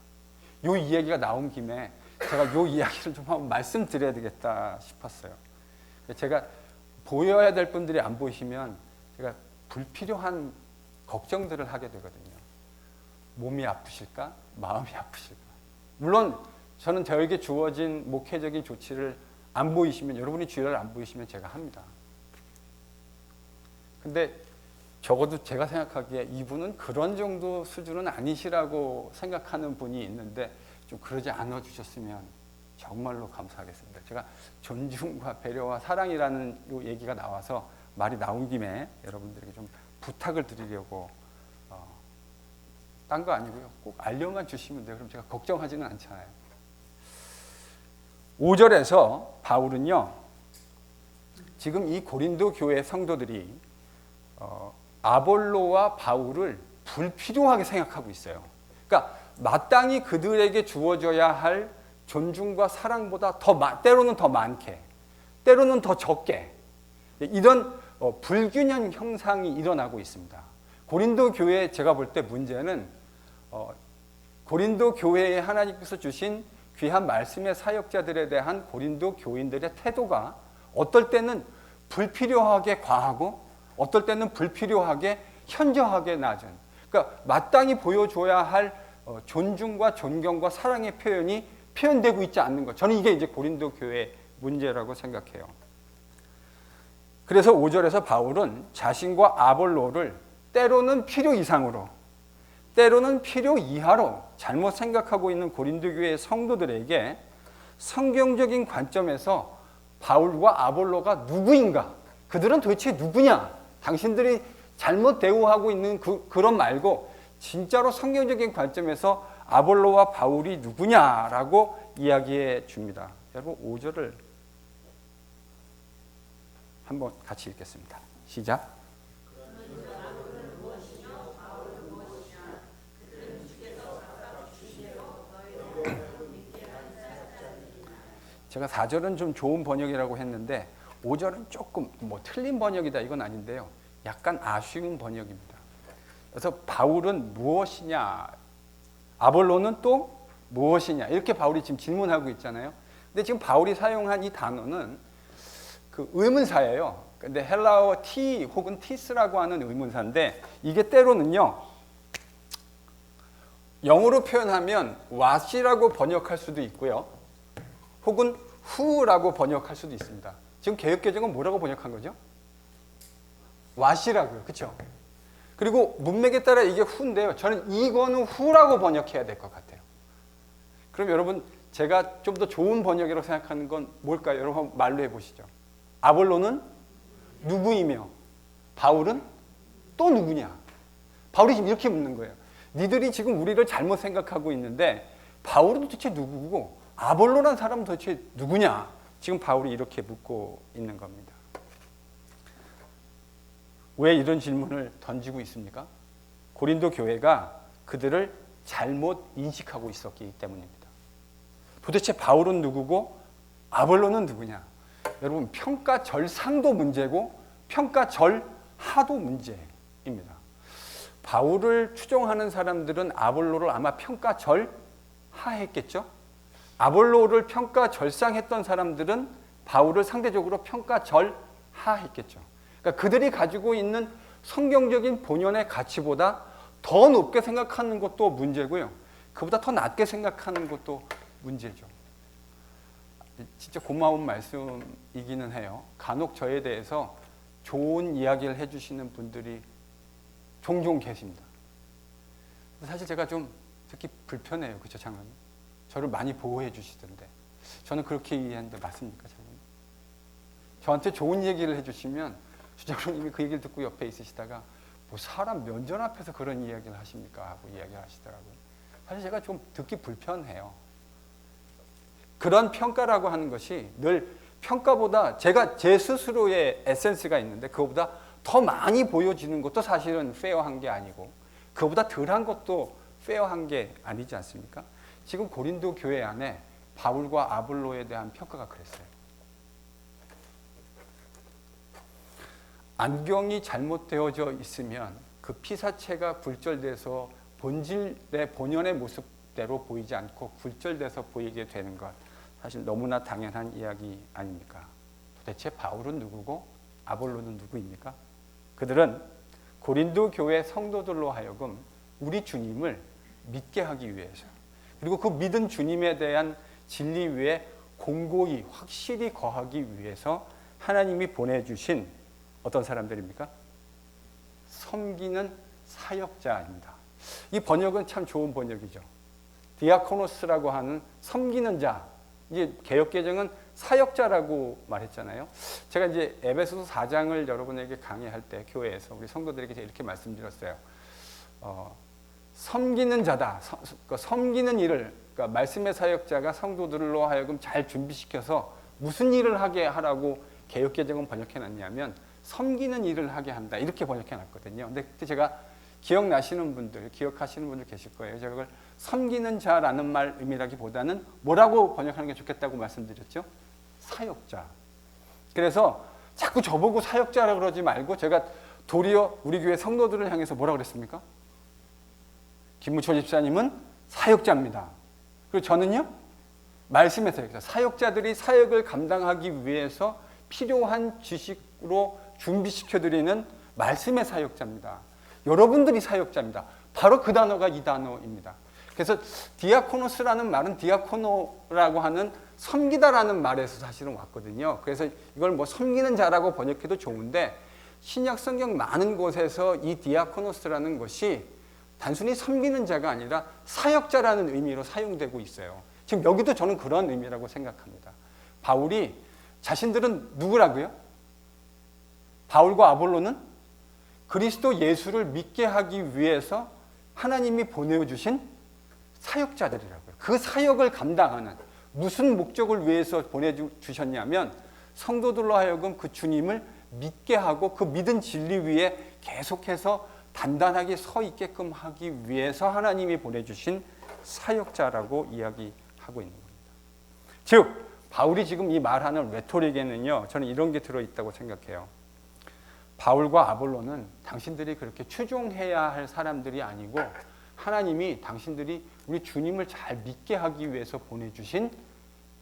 이 이야기가 나온 김에 제가 이 이야기를 좀 한번 말씀드려야 되겠다 싶었어요. 제가 보여야 될 분들이 안 보이시면 제가 불필요한 걱정들을 하게 되거든요. 몸이 아프실까? 마음이 아프실까? 물론 저는 저에게 주어진 목회적인 조치를 안 보이시면, 여러분이 주의를 안 보이시면 제가 합니다. 근데 적어도 제가 생각하기에 이분은 그런 정도 수준은 아니시라고 생각하는 분이 있는데 좀 그러지 않아 주셨으면 정말로 감사하겠습니다. 제가 존중과 배려와 사랑이라는 이 얘기가 나와서 말이 나온 김에 여러분들에게 좀 부탁을 드리려고, 딴 거 아니고요. 꼭 알려만 주시면 돼요. 그럼 제가 걱정하지는 않잖아요. 5절에서 바울은요, 지금 이 고린도 교회 성도들이 아볼로와 바울을 불필요하게 생각하고 있어요. 그러니까 마땅히 그들에게 주어져야 할 존중과 사랑보다 때로는 더 많게, 때로는 더 적게 이런 불균형 형상이 일어나고 있습니다. 고린도 교회 제가 볼 때 문제는 고린도 교회에 하나님께서 주신 귀한 말씀의 사역자들에 대한 고린도 교인들의 태도가 어떨 때는 불필요하게 과하고 어떨 때는 불필요하게 현저하게 낮은, 그러니까 마땅히 보여줘야 할 존중과 존경과 사랑의 표현이 표현되고 있지 않는 것. 저는 이게 이제 고린도 교회의 문제라고 생각해요. 그래서 5절에서 바울은 자신과 아볼로를 때로는 필요 이상으로, 때로는 필요 이하로 잘못 생각하고 있는 고린도 교회의 성도들에게 성경적인 관점에서 바울과 아볼로가 누구인가, 그들은 도대체 누구냐, 당신들이 잘못 대우하고 있는 그런 말고 진짜로 성경적인 관점에서 아볼로와 바울이 누구냐라고 이야기해 줍니다. 여러분 5절을 한번 같이 읽겠습니다. 시작. 제가 4절은 좀 좋은 번역이라고 했는데 5절은 조금 틀린 번역이다 이건 아닌데요. 약간 아쉬운 번역입니다. 그래서 바울은 무엇이냐, 아볼로는 또 무엇이냐, 이렇게 바울이 지금 질문하고 있잖아요. 근데 지금 바울이 사용한 이 단어는 그 의문사예요. 근데 헬라어 티 혹은 티스라고 하는 의문사인데 이게 때로는요, 영어로 표현하면 what이라고 번역할 수도 있고요, 혹은 who라고 번역할 수도 있습니다. 지금 개역개정은 뭐라고 번역한 거죠? what이라고요. 그렇죠? 그리고 문맥에 따라 이게 who인데요. 저는 이거는 who라고 번역해야 될 것 같아요. 그럼 여러분 제가 좀 더 좋은 번역이라고 생각하는 건 뭘까요? 여러분 한번 말로 해보시죠. 아볼로는 누구이며 바울은 또 누구냐? 바울이 지금 이렇게 묻는 거예요. 니들이 지금 우리를 잘못 생각하고 있는데 바울은 도대체 누구고 아볼로란 사람은 도대체 누구냐? 지금 바울이 이렇게 묻고 있는 겁니다. 왜 이런 질문을 던지고 있습니까? 고린도 교회가 그들을 잘못 인식하고 있었기 때문입니다. 도대체 바울은 누구고 아볼로는 누구냐? 여러분 평가절상도 문제고 평가절하도 문제입니다. 바울을 추종하는 사람들은 아볼로를 아마 평가절하했겠죠? 아볼로를 평가절상했던 사람들은 바울을 상대적으로 평가절하했겠죠. 그러니까 그들이 가지고 있는 성경적인 본연의 가치보다 더 높게 생각하는 것도 문제고요, 그보다 더 낮게 생각하는 것도 문제죠. 진짜 고마운 말씀이기는 해요. 간혹 저에 대해서 좋은 이야기를 해주시는 분들이 종종 계십니다. 사실 제가 좀 듣기 불편해요. 그렇죠, 장로님? 저를 많이 보호해 주시던데 저는 그렇게 이해하는데 맞습니까, 장로님? 저한테 좋은 얘기를 해주시면 주장로님이 그 얘기를 듣고 옆에 있으시다가 뭐 사람 면전 앞에서 그런 이야기를 하십니까? 하고 이야기를 하시더라고요. 사실 제가 좀 듣기 불편해요. 그런 평가라고 하는 것이 늘 평가보다 제가 제 스스로의 에센스가 있는데 그거보다 더 많이 보여지는 것도 사실은 페어한 게 아니고 그거보다 덜한 것도 페어한 게 아니지 않습니까? 지금 고린도 교회 안에 바울과 아볼로에 대한 평가가 그랬어요. 안경이 잘못되어져 있으면 그 피사체가 굴절돼서 본질의 본연의 모습대로 보이지 않고 굴절돼서 보이게 되는 것, 사실 너무나 당연한 이야기 아닙니까? 도대체 바울은 누구고 아볼로는 누구입니까? 그들은 고린도 교회 성도들로 하여금 우리 주님을 믿게 하기 위해서, 그리고 그 믿은 주님에 대한 진리 위에 공고히 확실히 거하기 위해서 하나님이 보내주신 어떤 사람들입니까? 섬기는 사역자입니다. 이 번역은 참 좋은 번역이죠. 디아코노스라고 하는 섬기는 자. 이제 개역개정은 사역자라고 말했잖아요. 제가 이제 에베소서 4장을 여러분에게 강의할 때 교회에서 우리 성도들에게 이렇게 말씀드렸어요. 섬기는 자다. 섬기는 일을, 그러니까 말씀의 사역자가 성도들로 하여금 잘 준비시켜서 무슨 일을 하게 하라고 개역개정은 번역해놨냐면 섬기는 일을 하게 한다, 이렇게 번역해놨거든요. 근데 그때 제가 기억나시는 분들, 기억하시는 분들 계실 거예요. 제가 그걸 섬기는 자라는 말 의미라기보다는 뭐라고 번역하는 게 좋겠다고 말씀드렸죠? 사역자. 그래서 자꾸 저보고 사역자라고 그러지 말고 제가 도리어 우리 교회 성도들을 향해서 뭐라고 그랬습니까? 김무철 집사님은 사역자입니다. 그리고 저는요? 말씀의 사역자. 사역자들이 사역을 감당하기 위해서 필요한 지식으로 준비시켜드리는 말씀의 사역자입니다. 여러분들이 사역자입니다. 바로 그 단어가 이 단어입니다. 그래서 디아코노스라는 말은 디아코노라고 하는 섬기다라는 말에서 사실은 왔거든요. 그래서 이걸 뭐 섬기는 자라고 번역해도 좋은데 신약 성경 많은 곳에서 이 디아코노스라는 것이 단순히 섬기는 자가 아니라 사역자라는 의미로 사용되고 있어요. 지금 여기도 저는 그런 의미라고 생각합니다. 바울이 자신들은 누구라고요? 바울과 아볼로는 그리스도 예수를 믿게 하기 위해서 하나님이 보내주신 사역자들이라고요. 그 사역을 감당하는 무슨 목적을 위해서 보내주셨냐면 성도들로 하여금 그 주님을 믿게 하고 그 믿은 진리 위에 계속해서 단단하게 서 있게끔 하기 위해서 하나님이 보내주신 사역자라고 이야기하고 있는 겁니다. 즉 바울이 지금 이 말하는 레토릭에는요, 저는 이런 게 들어있다고 생각해요. 바울과 아볼로는 당신들이 그렇게 추종해야 할 사람들이 아니고 하나님이 당신들이 우리 주님을 잘 믿게 하기 위해서 보내주신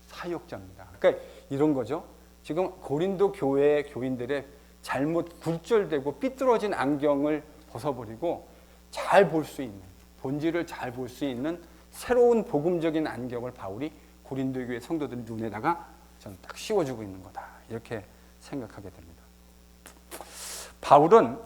사역자입니다. 그러니까 이런 거죠. 지금 고린도 교회의 교인들의 잘못 굴절되고 삐뚤어진 안경을 벗어버리고 잘 볼 수 있는, 본질을 잘 볼 수 있는 새로운 복음적인 안경을 바울이 고린도 교회 성도들 눈에다가 저는 딱 씌워주고 있는 거다. 이렇게 생각하게 됩니다. 바울은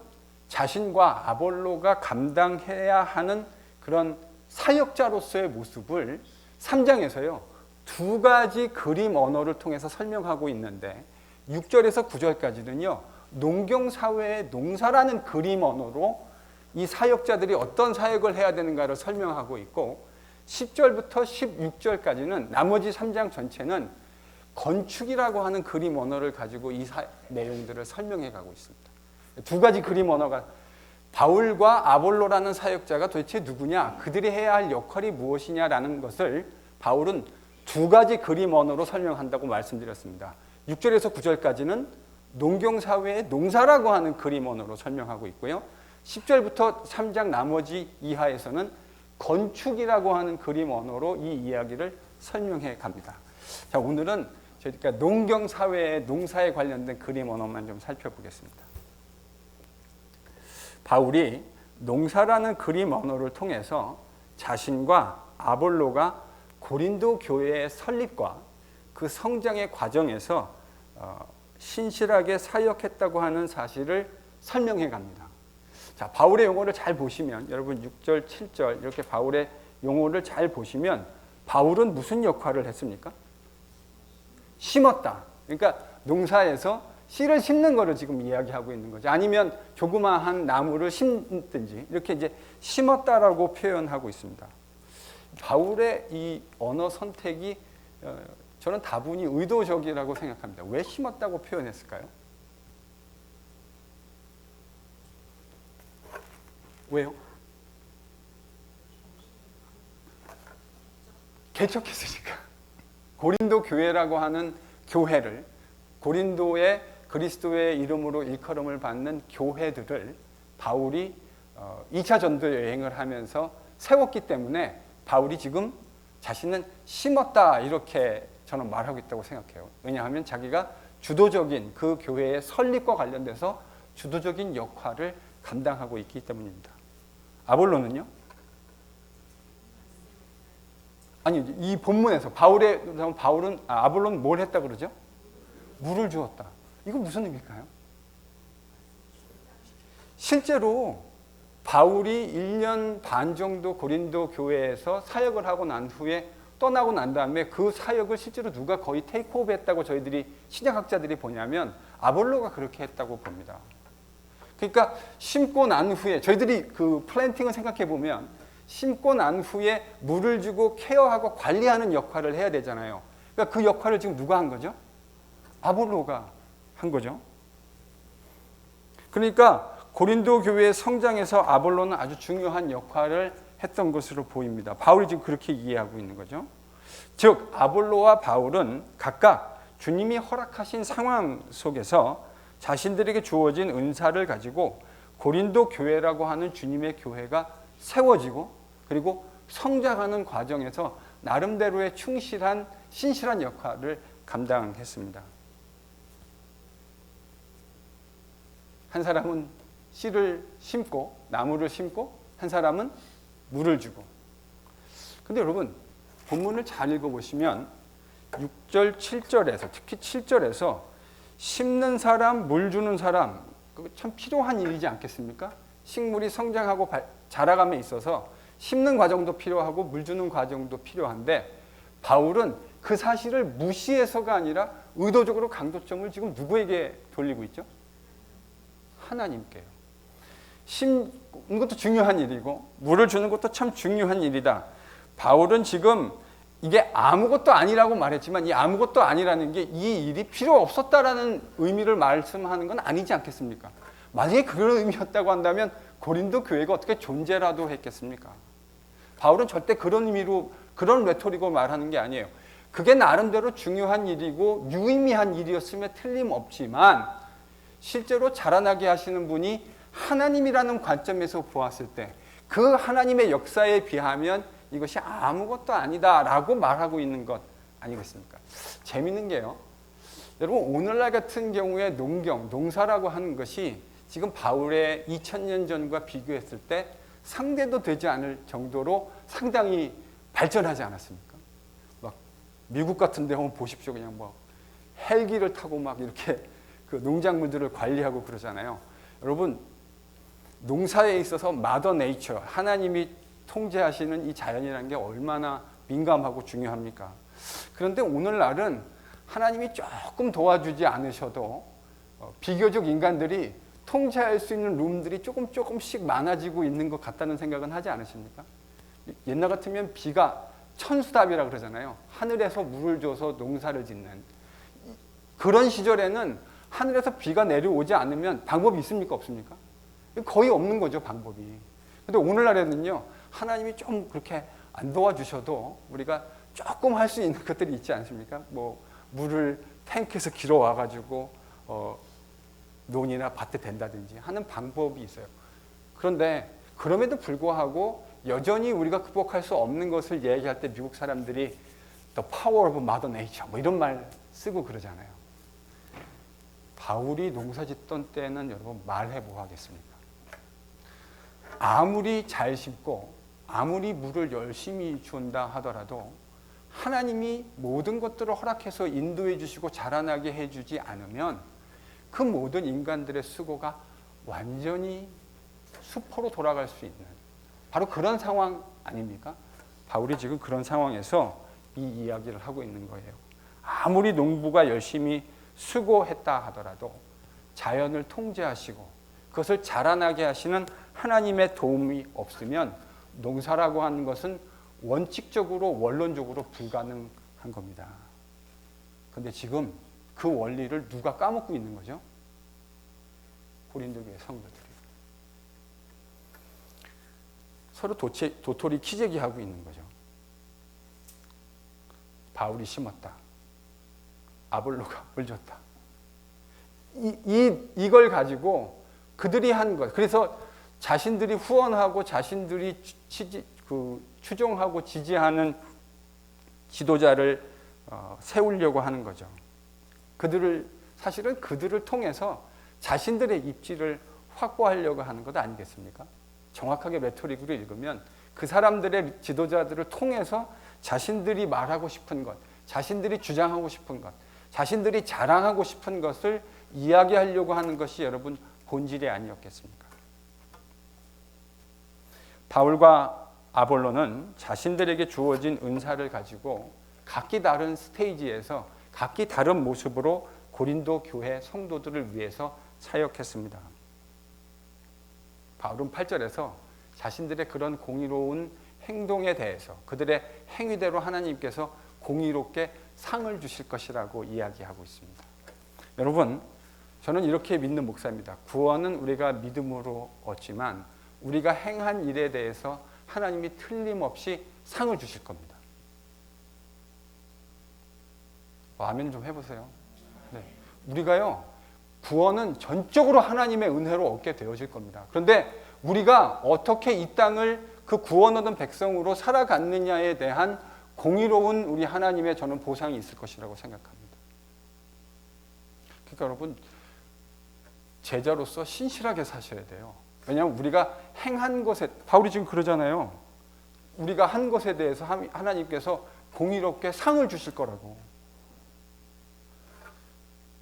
자신과 아볼로가 감당해야 하는 그런 사역자로서의 모습을 3장에서요. 두 가지 그림 언어를 통해서 설명하고 있는데 6절에서 9절까지는요. 농경사회의 농사라는 그림 언어로 이 사역자들이 어떤 사역을 해야 되는가를 설명하고 있고 10절부터 16절까지는 나머지 3장 전체는 건축이라고 하는 그림 언어를 가지고 이 내용들을 설명해 가고 있습니다. 두 가지 그림 언어가 바울과 아볼로라는 사역자가 도대체 누구냐, 그들이 해야 할 역할이 무엇이냐라는 것을 바울은 두 가지 그림 언어로 설명한다고 말씀드렸습니다. 6절에서 9절까지는 농경사회의 농사라고 하는 그림 언어로 설명하고 있고요. 10절부터 3장 나머지 이하에서는 건축이라고 하는 그림 언어로 이 이야기를 설명해 갑니다. 자, 오늘은 저희가 농경사회의 농사에 관련된 그림 언어만 좀 살펴보겠습니다. 바울이 농사라는 그림 언어를 통해서 자신과 아볼로가 고린도 교회의 설립과 그 성장의 과정에서 신실하게 사역했다고 하는 사실을 설명해 갑니다. 자, 바울의 용어를 잘 보시면 여러분 6절, 7절 이렇게 바울의 용어를 잘 보시면 바울은 무슨 역할을 했습니까? 심었다. 그러니까 농사에서 씨를 심는 거를 지금 이야기하고 있는 거죠. 아니면 조그마한 나무를 심든지 이렇게 이제 심었다라고 표현하고 있습니다. 바울의 이 언어 선택이 저는 다분히 의도적이라고 생각합니다. 왜 심었다고 표현했을까요? 왜요? 개척했으니까. 고린도 교회라고 하는 교회를, 고린도의 그리스도의 이름으로 일컬음을 받는 교회들을 바울이 2차 전도 여행을 하면서 세웠기 때문에 바울이 지금 자신은 심었다 이렇게 저는 말하고 있다고 생각해요. 왜냐하면 자기가 주도적인 그 교회의 설립과 관련돼서 주도적인 역할을 감당하고 있기 때문입니다. 아볼로는요? 아니, 이 본문에서 바울은 아볼로는 뭘 했다 그러죠? 물을 주었다. 이거 무슨 의미일까요? 실제로 바울이 1년 반 정도 고린도 교회에서 사역을 하고 난 후에 떠나고 난 다음에 그 사역을 실제로 누가 거의 테이크오버 했다고 저희들이 신약학자들이 보냐면 아볼로가 그렇게 했다고 봅니다. 그러니까 심고 난 후에 저희들이 그 플랜팅을 생각해 보면 심고 난 후에 물을 주고 케어하고 관리하는 역할을 해야 되잖아요. 그러니까 그 역할을 지금 누가 한 거죠? 아볼로가 한 거죠. 그러니까 고린도 교회의 성장에서 아볼로는 아주 중요한 역할을 했던 것으로 보입니다. 바울이 지금 그렇게 이해하고 있는 거죠. 즉 아볼로와 바울은 각각 주님이 허락하신 상황 속에서 자신들에게 주어진 은사를 가지고 고린도 교회라고 하는 주님의 교회가 세워지고 그리고 성장하는 과정에서 나름대로의 충실한 신실한 역할을 감당했습니다. 한 사람은 씨를 심고 나무를 심고 한 사람은 물을 주고. 근데 여러분 본문을 잘 읽어보시면 6절 7절에서 특히 7절에서 심는 사람 물 주는 사람 참 필요한 일이지 않겠습니까? 식물이 성장하고 자라감에 있어서 심는 과정도 필요하고 물 주는 과정도 필요한데 바울은 그 사실을 무시해서가 아니라 의도적으로 강조점을 지금 누구에게 돌리고 있죠? 하나님께요. 심는 것도 중요한 일이고 물을 주는 것도 참 중요한 일이다. 바울은 지금 이게 아무것도 아니라고 말했지만 이 아무것도 아니라는 게 이 일이 필요 없었다라는 의미를 말씀하는 건 아니지 않겠습니까? 만약에 그런 의미였다고 한다면 고린도 교회가 어떻게 존재라도 했겠습니까? 바울은 절대 그런 의미로 그런 레토릭으로 말하는 게 아니에요. 그게 나름대로 중요한 일이고 유의미한 일이었음에 틀림없지만 실제로 자라나게 하시는 분이 하나님이라는 관점에서 보았을 때 그 하나님의 역사에 비하면 이것이 아무것도 아니다라고 말하고 있는 것 아니겠습니까? 재밌는 게요. 여러분 오늘날 같은 경우에 농사라고 하는 것이 지금 바울의 2000년 전과 비교했을 때 상대도 되지 않을 정도로 상당히 발전하지 않았습니까? 막 미국 같은 데 한번 보십시오. 그냥 뭐 헬기를 타고 막 이렇게 그 농작물들을 관리하고 그러잖아요. 여러분 농사에 있어서 마더 네이처 하나님이 통제하시는 이 자연이라는 게 얼마나 민감하고 중요합니까? 그런데 오늘날은 하나님이 조금 도와주지 않으셔도 비교적 인간들이 통제할 수 있는 룸들이 조금씩 많아지고 있는 것 같다는 생각은 하지 않으십니까? 옛날 같으면 비가 천수답이라 그러잖아요. 하늘에서 물을 줘서 농사를 짓는 그런 시절에는 하늘에서 비가 내려오지 않으면 방법이 있습니까? 없습니까? 거의 없는 거죠, 방법이. 근데 오늘날에는요, 하나님이 좀 그렇게 안 도와주셔도 우리가 조금 할 수 있는 것들이 있지 않습니까? 뭐 물을 탱크에서 길어 와가지고 논이나 밭에 댄다든지 하는 방법이 있어요. 그런데 그럼에도 불구하고 여전히 우리가 극복할 수 없는 것을 얘기할 때 미국 사람들이 The power of Mother Nature 뭐 이런 말 쓰고 그러잖아요. 바울이 농사 짓던 때는 여러분 말해 뭐 하겠습니까? 아무리 잘 심고 아무리 물을 열심히 준다 하더라도 하나님이 모든 것들을 허락해서 인도해 주시고 자라나게 해주지 않으면 그 모든 인간들의 수고가 완전히 수포로 돌아갈 수 있는 바로 그런 상황 아닙니까? 바울이 지금 그런 상황에서 이 이야기를 하고 있는 거예요. 아무리 농부가 열심히 수고했다 하더라도 자연을 통제하시고 그것을 자라나게 하시는 하나님의 도움이 없으면 농사라고 하는 것은 원칙적으로 원론적으로 불가능한 겁니다. 그런데 지금 그 원리를 누가 까먹고 있는 거죠? 고린도 교회 성도들이. 서로 도토리 키재기하고 있는 거죠. 바울이 심었다. 아볼로가 물 줬다. 이걸 가지고 그들이 한 것. 그래서 자신들이 후원하고 자신들이 추종하고 지지하는 지도자를 세우려고 하는 거죠. 사실은 그들을 통해서 자신들의 입지를 확보하려고 하는 것 아니겠습니까? 정확하게 레토릭으로 읽으면 그 사람들의 지도자들을 통해서 자신들이 말하고 싶은 것, 자신들이 주장하고 싶은 것, 자신들이 자랑하고 싶은 것을 이야기하려고 하는 것이 여러분 본질이 아니었겠습니까? 바울과 아볼로는 자신들에게 주어진 은사를 가지고 각기 다른 스테이지에서 각기 다른 모습으로 고린도 교회 성도들을 위해서 사역했습니다. 바울은 8절에서 자신들의 그런 공의로운 행동에 대해서 그들의 행위대로 하나님께서 공의롭게 상을 주실 것이라고 이야기하고 있습니다. 여러분, 저는 이렇게 믿는 목사입니다. 구원은 우리가 믿음으로 얻지만 우리가 행한 일에 대해서 하나님이 틀림없이 상을 주실 겁니다. 아멘 좀 해보세요. 네. 우리가요, 구원은 전적으로 하나님의 은혜로 얻게 되어질 겁니다. 그런데 우리가 어떻게 이 땅을 그 구원 얻은 백성으로 살아갔느냐에 대한 공의로운 우리 하나님의 저는 보상이 있을 것이라고 생각합니다. 그러니까 여러분, 제자로서 신실하게 사셔야 돼요. 왜냐하면 우리가 행한 것에, 바울이 지금 그러잖아요. 우리가 한 것에 대해서 하나님께서 공의롭게 상을 주실 거라고.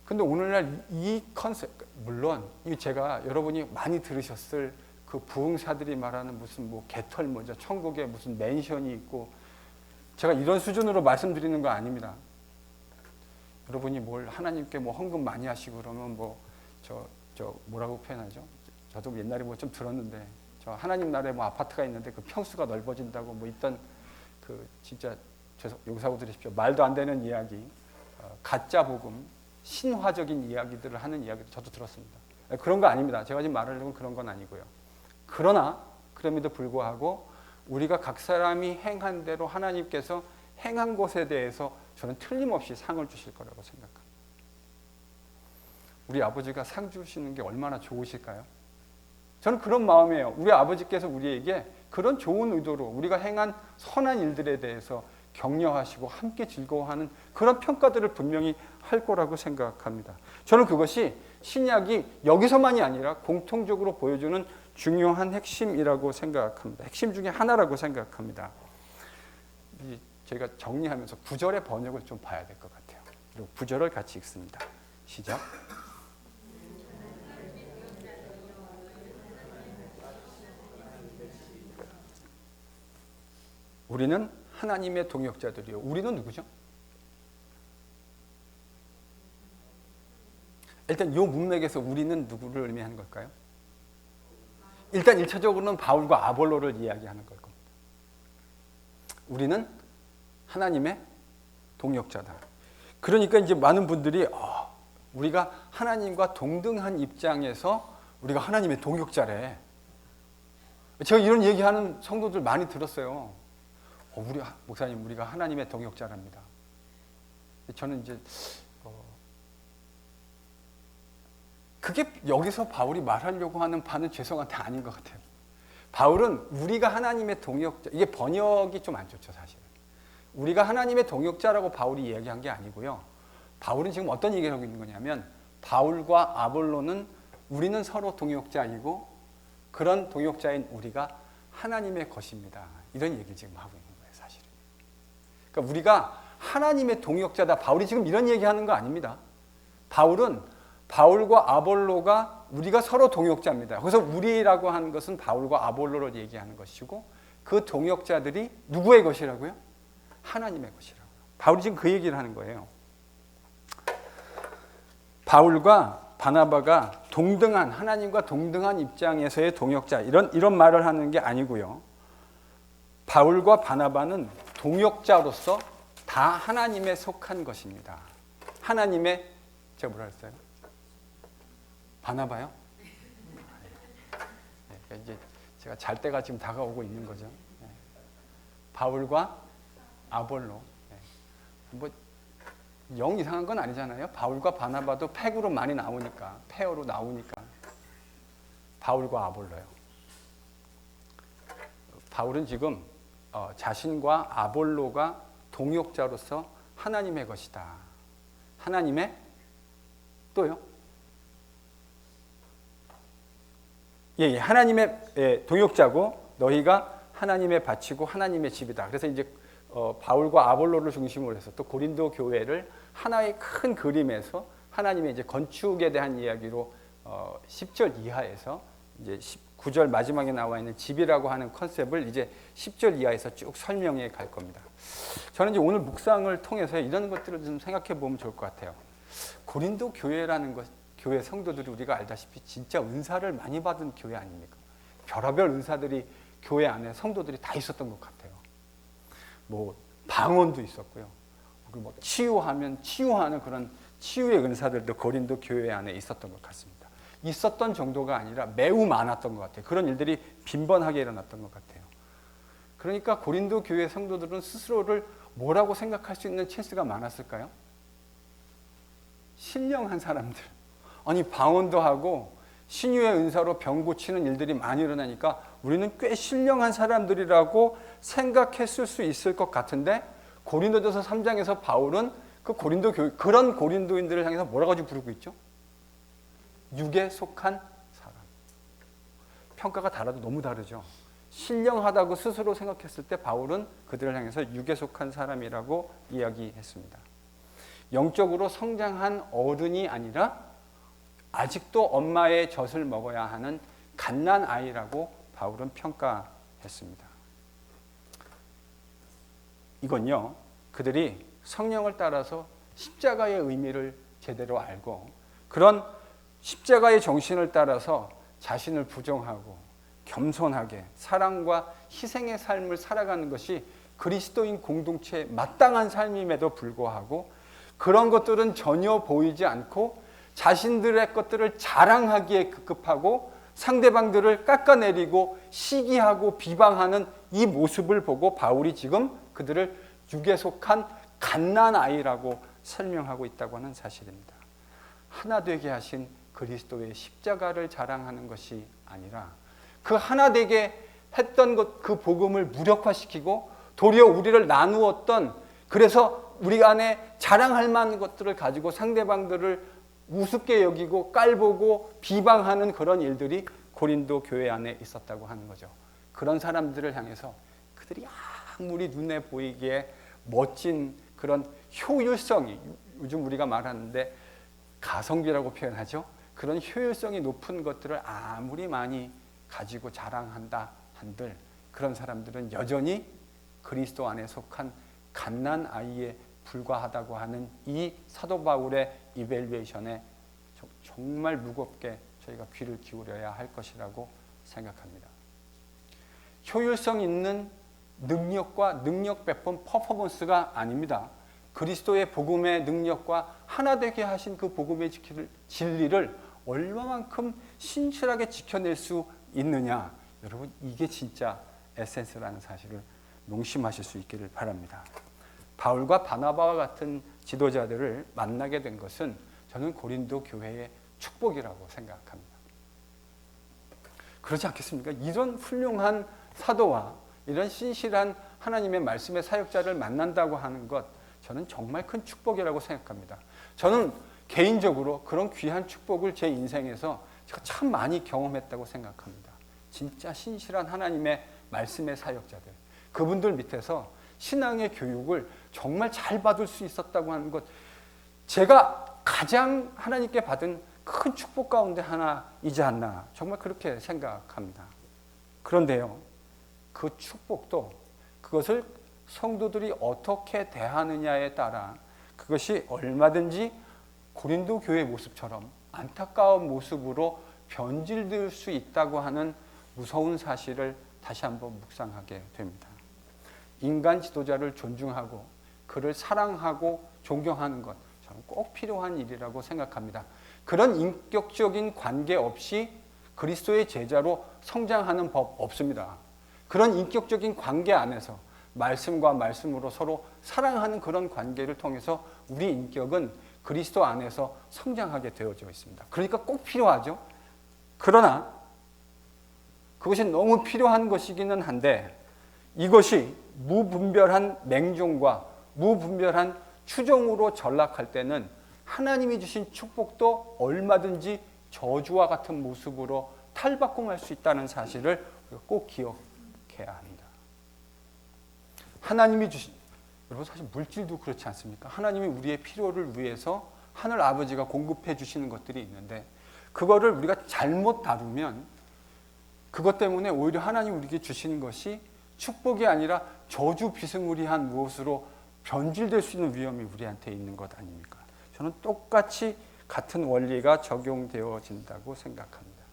근데 오늘날 이 컨셉, 물론 제가 여러분이 많이 들으셨을 그 부흥사들이 말하는 무슨 뭐 개털 먼저 천국에 무슨 맨션이 있고, 제가 이런 수준으로 말씀드리는 거 아닙니다. 여러분이 뭘 하나님께 뭐 헌금 많이 하시고 그러면 뭐 저 뭐라고 표현하죠? 저도 옛날에 뭐 좀 들었는데, 저 하나님 나라에 뭐 아파트가 있는데 그 평수가 넓어진다고 뭐 있던 그 진짜 용서하고 들으십시오. 말도 안 되는 이야기, 가짜 복음, 신화적인 이야기들을 하는 이야기도 저도 들었습니다. 그런 거 아닙니다. 제가 지금 말하려고 그런 건 아니고요. 그러나 그럼에도 불구하고 우리가 각 사람이 행한 대로 하나님께서 행한 것에 대해서 저는 틀림없이 상을 주실 거라고 생각합니다. 우리 아버지가 상 주시는 게 얼마나 좋으실까요? 저는 그런 마음이에요. 우리 아버지께서 우리에게 그런 좋은 의도로 우리가 행한 선한 일들에 대해서 격려하시고 함께 즐거워하는 그런 평가들을 분명히 할 거라고 생각합니다. 저는 그것이 신약이 여기서만이 아니라 공통적으로 보여주는 중요한 핵심이라고 생각합니다. 핵심 중에 하나라고 생각합니다. 제가 정리하면서 구절의 번역을 좀 봐야 될 것 같아요. 그리고 구절을 같이 읽습니다. 시작. 우리는 하나님의 동역자들이요. 우리는 누구죠? 일단 이 문맥에서 우리는 누구를 의미하는 걸까요? 일단 1차적으로는 바울과 아볼로를 이야기하는 걸 겁니다. 우리는 하나님의 동역자다. 그러니까 이제 많은 분들이 우리가 하나님과 동등한 입장에서 우리가 하나님의 동역자래. 제가 이런 얘기하는 성도들 많이 들었어요. 우리 목사님, 우리가 하나님의 동역자랍니다. 저는 이제 그게 여기서 바울이 말하려고 하는 바는 죄송한데 아닌 것 같아요. 바울은 우리가 하나님의 동역자, 이게 번역이 좀 안 좋죠, 사실은. 우리가 하나님의 동역자라고 바울이 이야기한 게 아니고요. 바울은 지금 어떤 얘기를 하고 있는 거냐면, 바울과 아볼로는 우리는 서로 동역자이고 그런 동역자인 우리가 하나님의 것입니다. 이런 얘기를 지금 하고 있는 거예요, 사실은. 그러니까 우리가 하나님의 동역자다. 바울이 지금 이런 얘기하는 거 아닙니다. 바울은 바울과 아볼로가 우리가 서로 동역자입니다. 그래서 우리라고 하는 것은 바울과 아볼로를 얘기하는 것이고, 그 동역자들이 누구의 것이라고요? 하나님의 것이라고요. 바울이 지금 그 얘기를 하는 거예요. 바울과 바나바가 동등한, 하나님과 동등한 입장에서의 동역자, 이런 말을 하는 게 아니고요. 바울과 바나바는 동역자로서 다 하나님에 속한 것입니다. 하나님의, 제가 뭐라 했어요? 바나바요? 네, 이제 제가 잘 때가 지금 다가오고 있는 거죠. 네. 바울과 아볼로. 네. 뭐 영 이상한 건 아니잖아요. 바울과 바나바도 팩으로 많이 나오니까, 페어로 나오니까. 바울과 아볼로요. 바울은 지금 자신과 아볼로가 동역자로서 하나님의 것이다. 하나님의 또요? 하나님의 동역자고 너희가 하나님의 밭이고 하나님의 집이다. 그래서 이제 바울과 아볼로를 중심으로 해서 또 고린도 교회를 하나의 큰 그림에서 하나님의 이제 건축에 대한 이야기로 10절 이하에서 이제 9절 마지막에 나와 있는 집이라고 하는 컨셉을 이제 10절 이하에서 쭉 설명해 갈 겁니다. 저는 이제 오늘 묵상을 통해서 이런 것들을 좀 생각해 보면 좋을 것 같아요. 고린도 교회라는 것, 교회 성도들이 우리가 알다시피 진짜 은사를 많이 받은 교회 아닙니까? 별의별 은사들이 교회 안에 성도들이 다 있었던 것 같아요. 뭐 방언도 있었고요. 그리고 뭐 치유하면 치유하는 그런 치유의 은사들도 고린도 교회 안에 있었던 것 같습니다. 있었던 정도가 아니라 매우 많았던 것 같아요. 그런 일들이 빈번하게 일어났던 것 같아요. 그러니까 고린도 교회 성도들은 스스로를 뭐라고 생각할 수 있는 찬스가 많았을까요? 신령한 사람들. 아니 방언도 하고 신유의 은사로 병 고치는 일들이 많이 일어나니까 우리는 꽤 신령한 사람들이라고 생각했을 수 있을 것 같은데 고린도전서 3장에서 바울은 그 고린도 교회, 그런 고린도인들을 향해서 뭐라고 부르고 있죠? 육에 속한 사람. 평가가 달라도 너무 다르죠. 신령하다고 스스로 생각했을 때 바울은 그들을 향해서 육에 속한 사람이라고 이야기했습니다. 영적으로 성장한 어른이 아니라 아직도 엄마의 젖을 먹어야 하는 갓난 아이라고 바울은 평가했습니다. 이건요, 그들이 성령을 따라서 십자가의 의미를 제대로 알고 그런 십자가의 정신을 따라서 자신을 부정하고 겸손하게 사랑과 희생의 삶을 살아가는 것이 그리스도인 공동체의 마땅한 삶임에도 불구하고 그런 것들은 전혀 보이지 않고 자신들의 것들을 자랑하기에 급급하고 상대방들을 깎아내리고 시기하고 비방하는 이 모습을 보고 바울이 지금 그들을 육에 속한 갓난 아이라고 설명하고 있다고 하는 사실입니다. 하나 되게 하신 그리스도의 십자가를 자랑하는 것이 아니라 그 하나 되게 했던 것, 그 복음을 무력화시키고 도리어 우리를 나누었던, 그래서 우리 안에 자랑할 만한 것들을 가지고 상대방들을 우습게 여기고 깔보고 비방하는 그런 일들이 고린도 교회 안에 있었다고 하는 거죠. 그런 사람들을 향해서 그들이 아무리 눈에 보이기에 멋진 그런 효율성이, 요즘 우리가 말하는데 가성비라고 표현하죠. 그런 효율성이 높은 것들을 아무리 많이 가지고 자랑한다 한들 그런 사람들은 여전히 그리스도 안에 속한 갓난 아이에 불과하다고 하는 이 사도 바울의 이밸류에이션에 정말 무겁게 저희가 귀를 기울여야 할 것이라고 생각합니다. 효율성 있는 능력과 능력 배분 퍼포먼스가 아닙니다. 그리스도의 복음의 능력과 하나 되게 하신 그 복음의 진리를 얼마만큼 신실하게 지켜낼 수 있느냐, 여러분 이게 진짜 에센스라는 사실을 명심하실 수 있기를 바랍니다. 바울과 바나바와 같은 지도자들을 만나게 된 것은 저는 고린도 교회의 축복이라고 생각합니다. 그렇지 않겠습니까? 이런 훌륭한 사도와 이런 신실한 하나님의 말씀의 사역자를 만난다고 하는 것, 저는 정말 큰 축복이라고 생각합니다. 저는 개인적으로 그런 귀한 축복을 제 인생에서 제가 참 많이 경험했다고 생각합니다. 진짜 신실한 하나님의 말씀의 사역자들, 그분들 밑에서 신앙의 교육을 정말 잘 받을 수 있었다고 하는 것, 제가 가장 하나님께 받은 큰 축복 가운데 하나이지 않나, 정말 그렇게 생각합니다. 그런데요, 그 축복도 그것을 성도들이 어떻게 대하느냐에 따라 그것이 얼마든지 고린도 교회 모습처럼 안타까운 모습으로 변질될 수 있다고 하는 무서운 사실을 다시 한번 묵상하게 됩니다. 인간 지도자를 존중하고 그를 사랑하고 존경하는 것, 저는 꼭 필요한 일이라고 생각합니다. 그런 인격적인 관계 없이 그리스도의 제자로 성장하는 법 없습니다. 그런 인격적인 관계 안에서 말씀과 말씀으로 서로 사랑하는 그런 관계를 통해서 우리 인격은 그리스도 안에서 성장하게 되어져 있습니다. 그러니까 꼭 필요하죠. 그러나 그것이 너무 필요한 것이기는 한데 이것이 무분별한 맹종과 무분별한 추종으로 전락할 때는 하나님이 주신 축복도 얼마든지 저주와 같은 모습으로 탈바꿈할 수 있다는 사실을 우리가 꼭 기억해야 합니다. 하나님이 주신, 여러분 사실 물질도 그렇지 않습니까? 하나님이 우리의 필요를 위해서 하늘 아버지가 공급해 주시는 것들이 있는데 그거를 우리가 잘못 다루면 그것 때문에 오히려 하나님 우리에게 주시는 것이 축복이 아니라 저주 비스무리한 무엇으로 변질될 수 있는 위험이 우리한테 있는 것 아닙니까? 저는 똑같이 같은 원리가 적용되어진다고 생각합니다.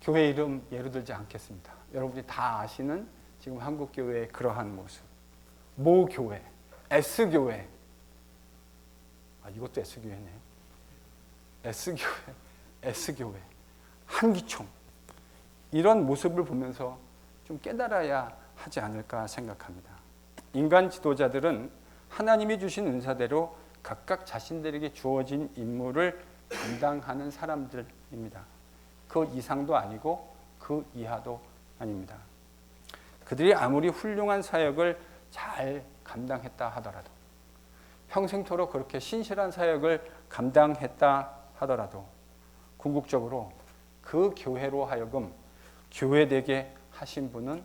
교회 이름 예로 들지 않겠습니다. 여러분이 다 아시는 지금 한국교회의 그러한 모습. 모교회, S교회. 이것도 S교회네. S교회, 한기총. 이런 모습을 보면서 좀 깨달아야 하지 않을까 생각합니다. 인간 지도자들은 하나님이 주신 은사대로 각각 자신들에게 주어진 임무를 감당하는 사람들입니다. 그 이상도 아니고 그 이하도 아닙니다. 그들이 아무리 훌륭한 사역을 잘 감당했다 하더라도, 평생토록 그렇게 신실한 사역을 감당했다 하더라도 궁극적으로 그 교회로 하여금 교회되게 하신 분은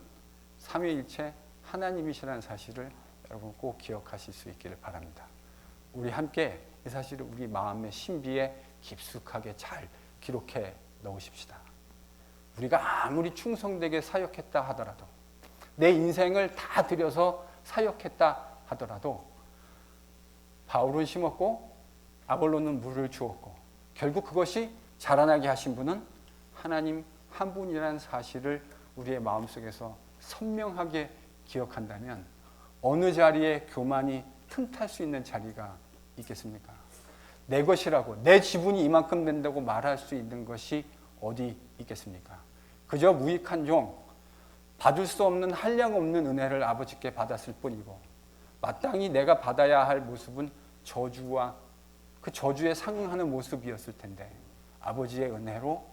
삼위일체 하나님이시라는 사실을 여러분 꼭 기억하실 수 있기를 바랍니다. 우리 함께 이 사실을 우리 마음의 신비에 깊숙하게 잘 기록해 넣으십시다. 우리가 아무리 충성되게 사역했다 하더라도, 내 인생을 다 들여서 사역했다 하더라도, 바울은 심었고 아볼로는 물을 주었고 결국 그것이 자라나게 하신 분은 하나님 한 분이라는 사실을 우리의 마음속에서 선명하게 기억한다면 어느 자리에 교만이 틈탈 수 있는 자리가 있겠습니까? 내 것이라고, 내 지분이 이만큼 된다고 말할 수 있는 것이 어디 있겠습니까? 그저 무익한 종, 받을 수 없는 한량 없는 은혜를 아버지께 받았을 뿐이고, 마땅히 내가 받아야 할 모습은 저주와 그 저주에 상응하는 모습이었을 텐데, 아버지의 은혜로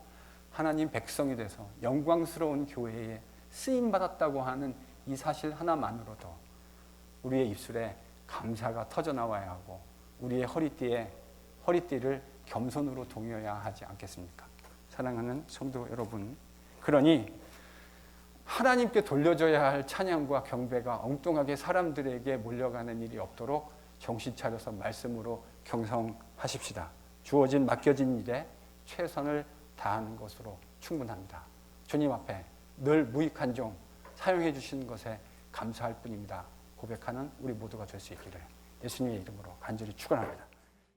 하나님 백성이 돼서 영광스러운 교회에 쓰임받았다고 하는 이 사실 하나만으로도 우리의 입술에 감사가 터져나와야 하고, 우리의 허리띠를 겸손으로 동여야 하지 않겠습니까? 사랑하는 성도 여러분, 그러니 하나님께 돌려줘야 할 찬양과 경배가 엉뚱하게 사람들에게 몰려가는 일이 없도록 정신 차려서 말씀으로 경성하십시다. 주어진 맡겨진 일에 최선을 다하는 것으로 충분합니다. 주님 앞에 늘 무익한 종 사용해 주시는 것에 감사할 뿐입니다. 고백하는 우리 모두가 될 수 있기를 예수님의 이름으로 간절히 축원합니다.